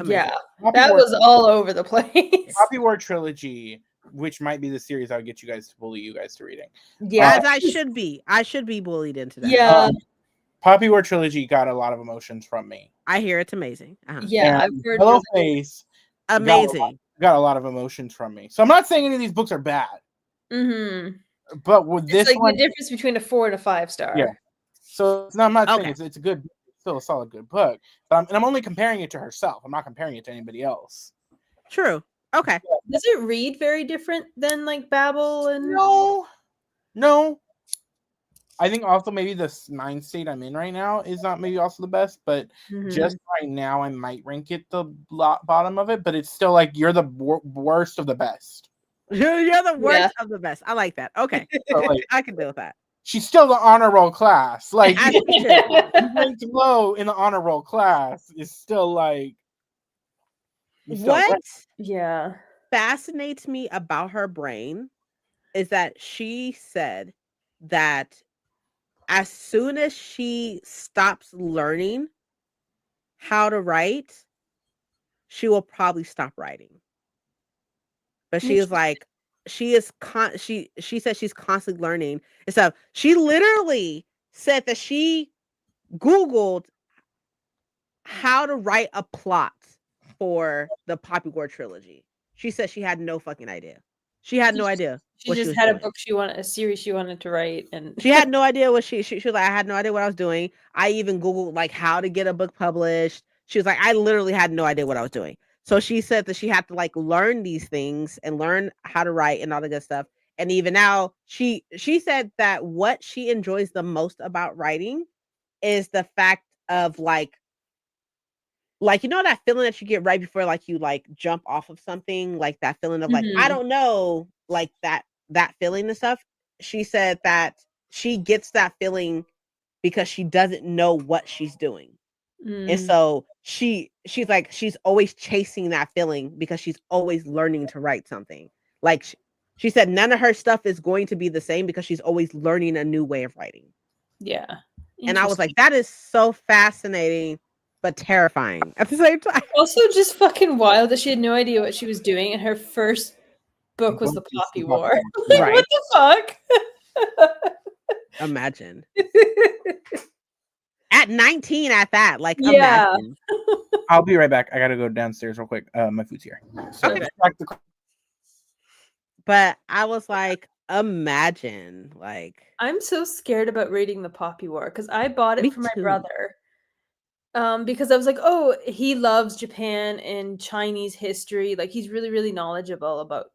Yeah, that was all over the place. Poppy War Trilogy, which might be the series I would get you guys to bully you guys to reading. Yeah, as I should be. I should be bullied into that. Yeah. Poppy War Trilogy got a lot of emotions from me. I hear it's amazing. Yeah, I've heard Yellowface amazing. Got a lot of emotions from me. So I'm not saying any of these books are bad. Mm-hmm. But with this like one, the difference between a 4 and a 5-star. Yeah. So I'm not saying it's a good, still a solid good book. But I'm only comparing it to herself. I'm not comparing it to anybody else. True. Okay. Does it read very different than like Babel and No. I think also maybe the mind state I'm in right now is not maybe also the best, but just right now I might rank it the bottom of it, but it's still like you're the worst of the best. You're the worst of the best. I like that. Okay. So, like, I can deal with that. She's still the honor roll class. Like ranked low in the honor roll class is still like what? Yeah. Fascinates me about her brain is that she said that as soon as she stops learning how to write, she will probably stop writing. But she is like, she said she's constantly learning and stuff. She literally said that she Googled how to write a plot for the Poppy War trilogy. She said she had no fucking idea. She had no idea. She just had a series she wanted to write, and she had no idea what she was like. I had no idea what I was doing. I even Googled like how to get a book published. She was like, I literally had no idea what I was doing. So she said that she had to like learn these things and learn how to write and all the good stuff. And even now, she said that what she enjoys the most about writing is the fact of like you know that feeling that you get right before like you like jump off of something, like that feeling of like I don't know, like that feeling and stuff. She said that she gets that feeling because she doesn't know what she's doing. And so she's like she's always chasing that feeling because she's always learning to write something. Like she said none of her stuff is going to be the same because she's always learning a new way of writing. Yeah. And I was like, that is so fascinating but terrifying at the same time. Also just fucking wild that she had no idea what she was doing, and her first book was the Poppy War. Like, right. What the fuck? Imagine. At 19 at that, like, yeah. Imagine. I'll be right back. I gotta go downstairs real quick. My food's here. So okay. But I was like, imagine, like. I'm so scared about reading the Poppy War because I bought it for my brother. Because I was like, oh, he loves Japan and Chinese history. Like he's really, really knowledgeable about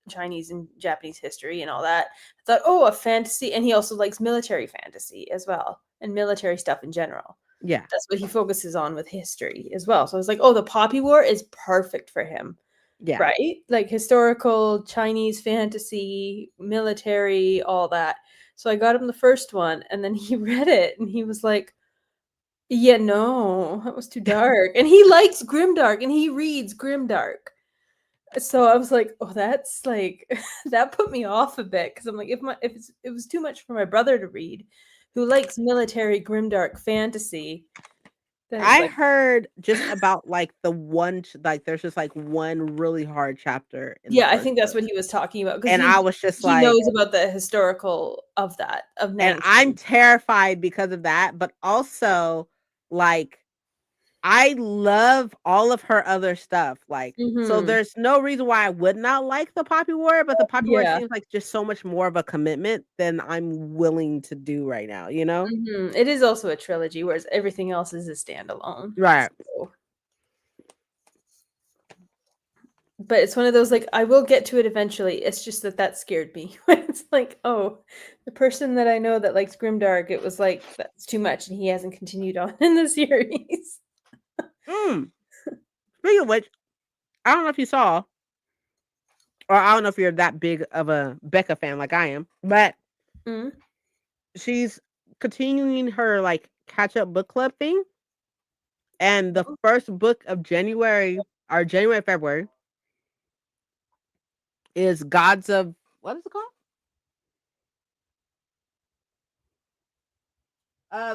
Chinese and Japanese history and all that. I thought, oh, a fantasy. And he also likes military fantasy as well and military stuff in general. Yeah. That's what he focuses on with history as well. So I was like, oh, the Poppy War is perfect for him. Yeah. Right? Like historical, Chinese fantasy, military, all that. So I got him the first one and then he read it and he was like, yeah, no, that was too dark. And he likes grimdark and he reads grimdark. So I was like, oh, that's like that put me off a bit because I'm like, if it was too much for my brother to read, who likes military grimdark fantasy. I heard just about like the one, like there's just like one really hard chapter. Yeah, I think that's what he was talking about. And I was just like, he knows about the historical of that of and I'm terrified because of that, but also like I love all of her other stuff. Like, so there's no reason why I would not like the Poppy War, but the Poppy War seems like just so much more of a commitment than I'm willing to do right now, you know? It is also a trilogy, whereas everything else is a standalone. Right. So. But it's one of those, like, I will get to it eventually. It's just that scared me. It's like, oh, the person that I know that likes grimdark, it was like, that's too much, and he hasn't continued on in the series. Speaking of which, I don't know if you saw, or I don't know if you're that big of a Becca fan like I am, but she's continuing her like catch up book club thing. And the first book of January, or February, is Gods of, what is it called?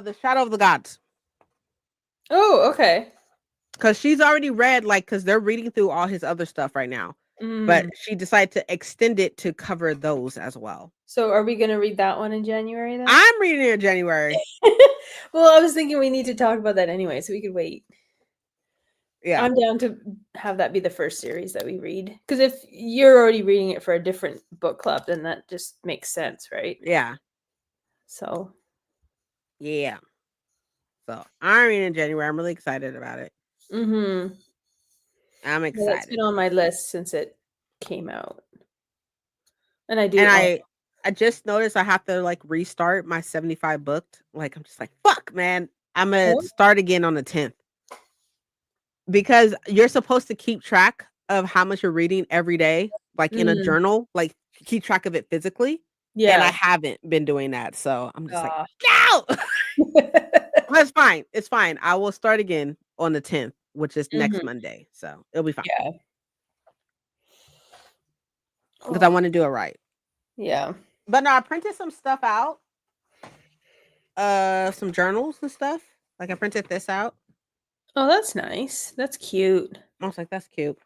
The Shadow of the Gods. Oh, okay. Because she's already read, like, because they're reading through all his other stuff right now. But she decided to extend it to cover those as well. So are we going to read that one in January then? I'm reading it in January. Well, I was thinking we need to talk about that anyway, so we could wait. Yeah. I'm down to have that be the first series that we read. Because if you're already reading it for a different book club, then that just makes sense, right? Yeah. So. Yeah. So I'm reading in January. I'm really excited about it. Mm-hmm. I'm excited. It's been on my list since it came out. And I do. And I just noticed I have to like restart my 75 booked. Like, I'm just like, fuck, man. I'm going to start again on the 10th. Because you're supposed to keep track of how much you're reading every day, like in a journal, like keep track of it physically. Yeah. And I haven't been doing that. So I'm just like, no! But it's fine. It's fine. I will start again on the 10th, which is next Monday. So it'll be fine. Yeah. Because I want to do it right. Yeah. But no, I printed some stuff out. Some journals and stuff. Like I printed this out. Oh, that's nice. That's cute. I was like, that's cute.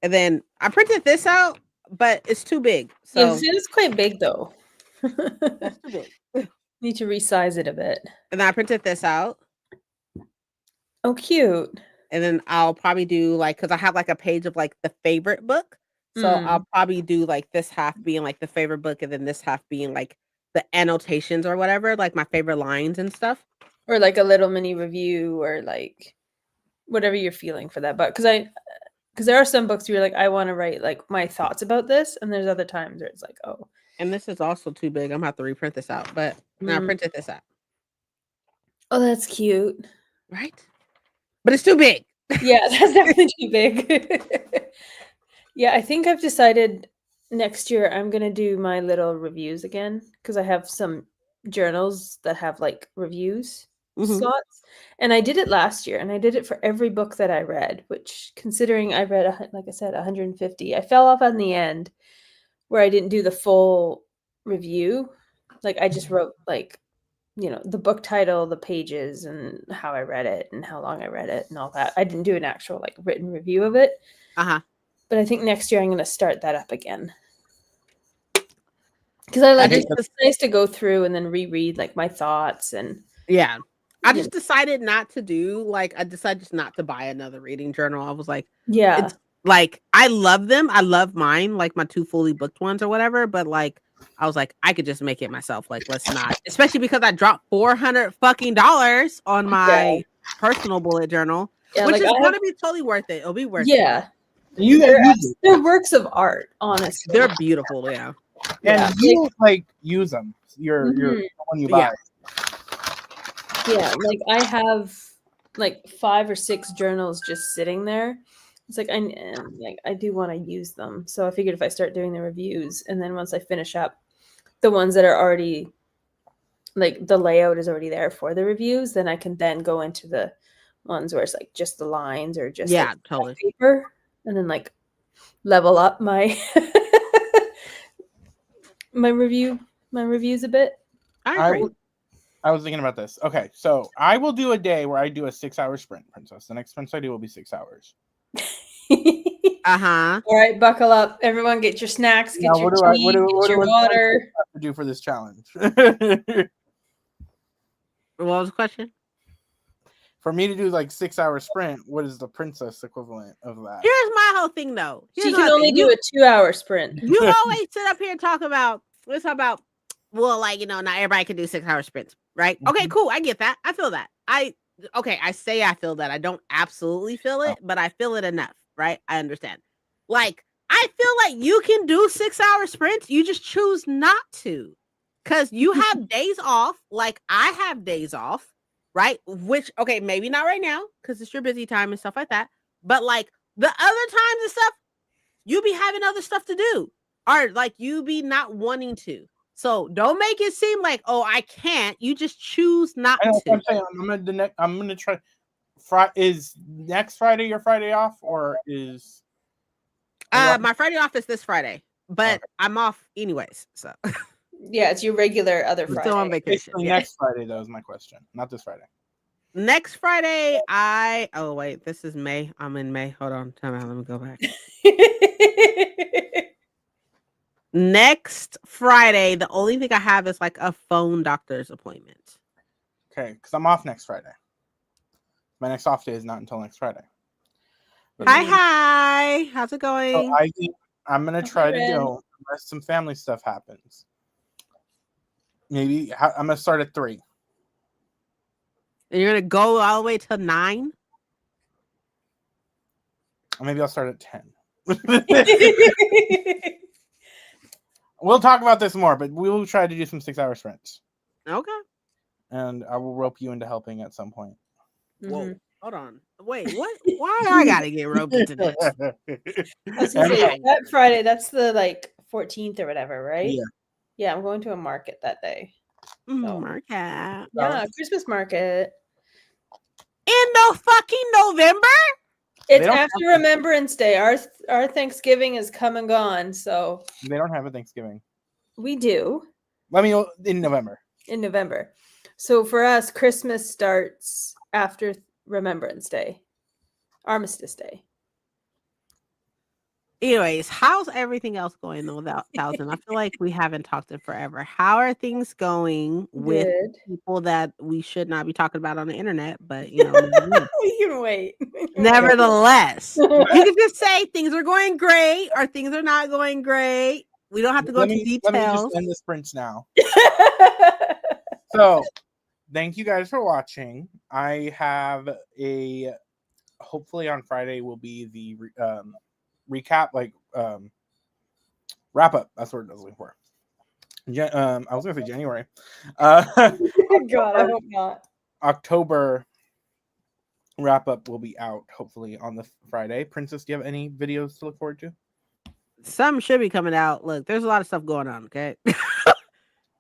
And then I printed this out, but it's too big. So yeah, it's quite big though. That's too big. Need to resize it a bit. And then I printed this out. Oh, cute. And then I'll probably do like, because I have like a page of like the favorite book. So I'll probably do like this half being like the favorite book, and then this half being like the annotations or whatever, like my favorite lines and stuff. Or like a little mini review, or like whatever you're feeling for that book. Because there are some books where you're like, I want to write like my thoughts about this, and there's other times where it's like, oh. And this is also too big. I'm gonna have to reprint this out, but now I printed this out. Oh, that's cute. Right? But it's too big. Yeah, that's definitely too big. Yeah, I think I've decided next year I'm gonna do my little reviews again, because I have some journals that have like reviews slots, and I did it last year, and I did it for every book that I read, which, considering I read, like I said, 150, I fell off on the end where I didn't do the full review. Like I just wrote like, you know, the book title, the pages, and how I read it and how long I read it and all that. I didn't do an actual like written review of it. But I think next year I'm going to start that up again. Because I like it's nice to go through and then reread like my thoughts. And yeah, I just decided not to do like, I decided just not to buy another reading journal. I was like, yeah, it's like, I love them. I love mine, like my 2 fully booked ones or whatever. But like, I was like, I could just make it myself. Like, let's not, especially because I dropped $400 fucking on my personal bullet journal, which like is going to be totally worth it. It'll be worth it. Yeah. They're works of art, honestly. They're beautiful, yeah. And you like use them. You're the one you buy. Yeah, like I have like 5 or 6 journals just sitting there. It's like I do want to use them. So I figured if I start doing the reviews, and then once I finish up the ones that are already like the layout is already there for the reviews, then I can then go into the ones where it's like just the lines or just like totally paper. And then like level up my my reviews a bit. I was thinking about this. Okay, so I will do a day where I do a 6-hour sprint, Princess. The next sprint I do will be 6 hours. All right, buckle up, everyone. Get your snacks. Get your tea. Get your water. What to do for this challenge? What was the question? For me to do like 6-hour sprint, what is the Princess equivalent of that? Here's my whole thing, though. She can only do a 2-hour sprint. You always sit up here and talk about, well, like, you know, not everybody can do 6-hour sprints, right? Okay, cool. I get that. I feel that. I say I feel that. I don't absolutely feel it, but I feel it enough, right? I understand. Like, I feel like you can do 6-hour sprints. You just choose not to, because you have days off. Like I have days off. Right? Which, okay, maybe not right now because it's your busy time and stuff like that. But like the other times and stuff, you be having other stuff to do, or like you be not wanting to. So don't make it seem like, oh, I can't. You just choose not to. I'm gonna try is next Friday your Friday off, or is my Friday off is this Friday, but I'm off anyways. So yeah, it's your regular other I'm Friday. still on vacation. basically next Friday? That was my question. Not this Friday. Next Friday, oh wait, this is May. I'm in May. Hold on, time out. Let me go back. Next Friday, the only thing I have is like a phone doctor's appointment. Okay, because I'm off next Friday. My next off day is not until next Friday. But Hi. How's it going? so I think I'm gonna try to go unless some family stuff happens. Maybe I'm gonna start at 3. And you're gonna go all the way to 9? Or maybe I'll start at 10. We'll talk about this more, but we will try to do some 6-hour sprints. Okay. And I will rope you into helping at some point. Whoa. Hold on. Wait, what? Why do I gotta get roped into this? I was gonna say, that Friday, that's the like 14th or whatever, right? Yeah. Yeah, I'm going to a market that day. Market. Yeah, Christmas market. In no fucking November? It's after Remembrance Day. Our Thanksgiving is come and gone, so they don't have a Thanksgiving. We do. I mean, in November. In November. So for us, Christmas starts after Remembrance Day, Armistice Day. Anyways, how's everything else going without Thousand? I feel like we haven't talked in forever. How are things going with people that we should not be talking about on the internet? But you know, we can wait. Nevertheless, you can just say things are going great or things are not going great. We don't have to go into details. Let me just end the sprints now. So, thank you guys for watching. I have hopefully on Friday will be the recap, like wrap up. That's what I was looking for. I was gonna say January. God, I hope not. October wrap up will be out hopefully on the Friday. Princess, do you have any videos to look forward to? Some should be coming out. Look, there's a lot of stuff going on. Okay.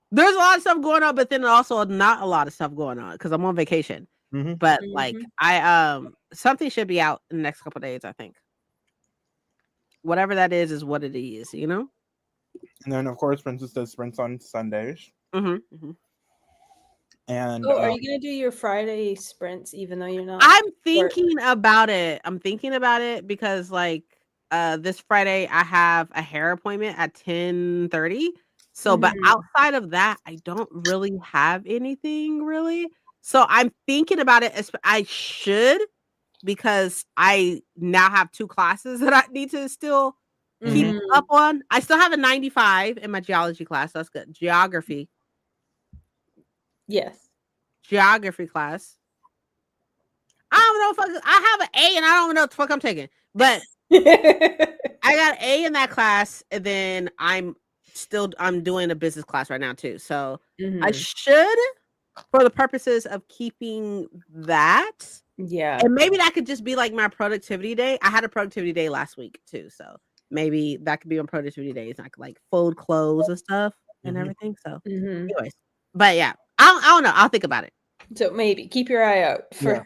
There's a lot of stuff going on, but then also not a lot of stuff going on because I'm on vacation. Mm-hmm. But like something should be out in the next couple of days, I think. Whatever that is what it is, you know? And then of course Princess does sprints on Sundays. Mm-hmm. And are you gonna do your Friday sprints even though you're not? I'm thinking about it. I'm thinking about it because like this Friday I have a hair appointment at 10:30. So, but outside of that, I don't really have anything really. So I'm thinking about it. I should, because I now have 2 classes that I need to still keep up on. I still have a 95 in my geology class. That's good. Geography. Yes. Geography class. I don't know if I have an A and I don't know what the fuck I'm taking. But I got an A in that class, and then I'm doing a business class right now too. So I should, for the purposes of keeping that. Yeah. And maybe that could just be like my productivity day. I had a productivity day last week too. So maybe that could be on productivity days. I could like fold clothes and stuff and everything. So anyways, but yeah, I don't know. I'll think about it. So maybe keep your eye out for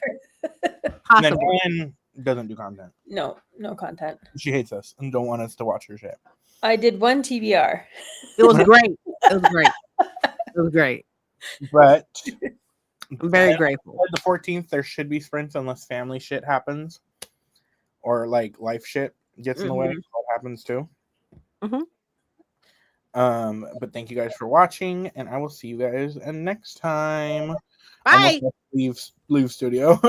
possible. And doesn't do content. No content. She hates us and don't want us to watch her shit. I did one TBR. It was great. It was great. But I'm very grateful. The 14th, there should be sprints unless family shit happens or like life shit gets in the way. That happens too. But thank you guys for watching, and I will see you guys next time. Bye. Leave studio.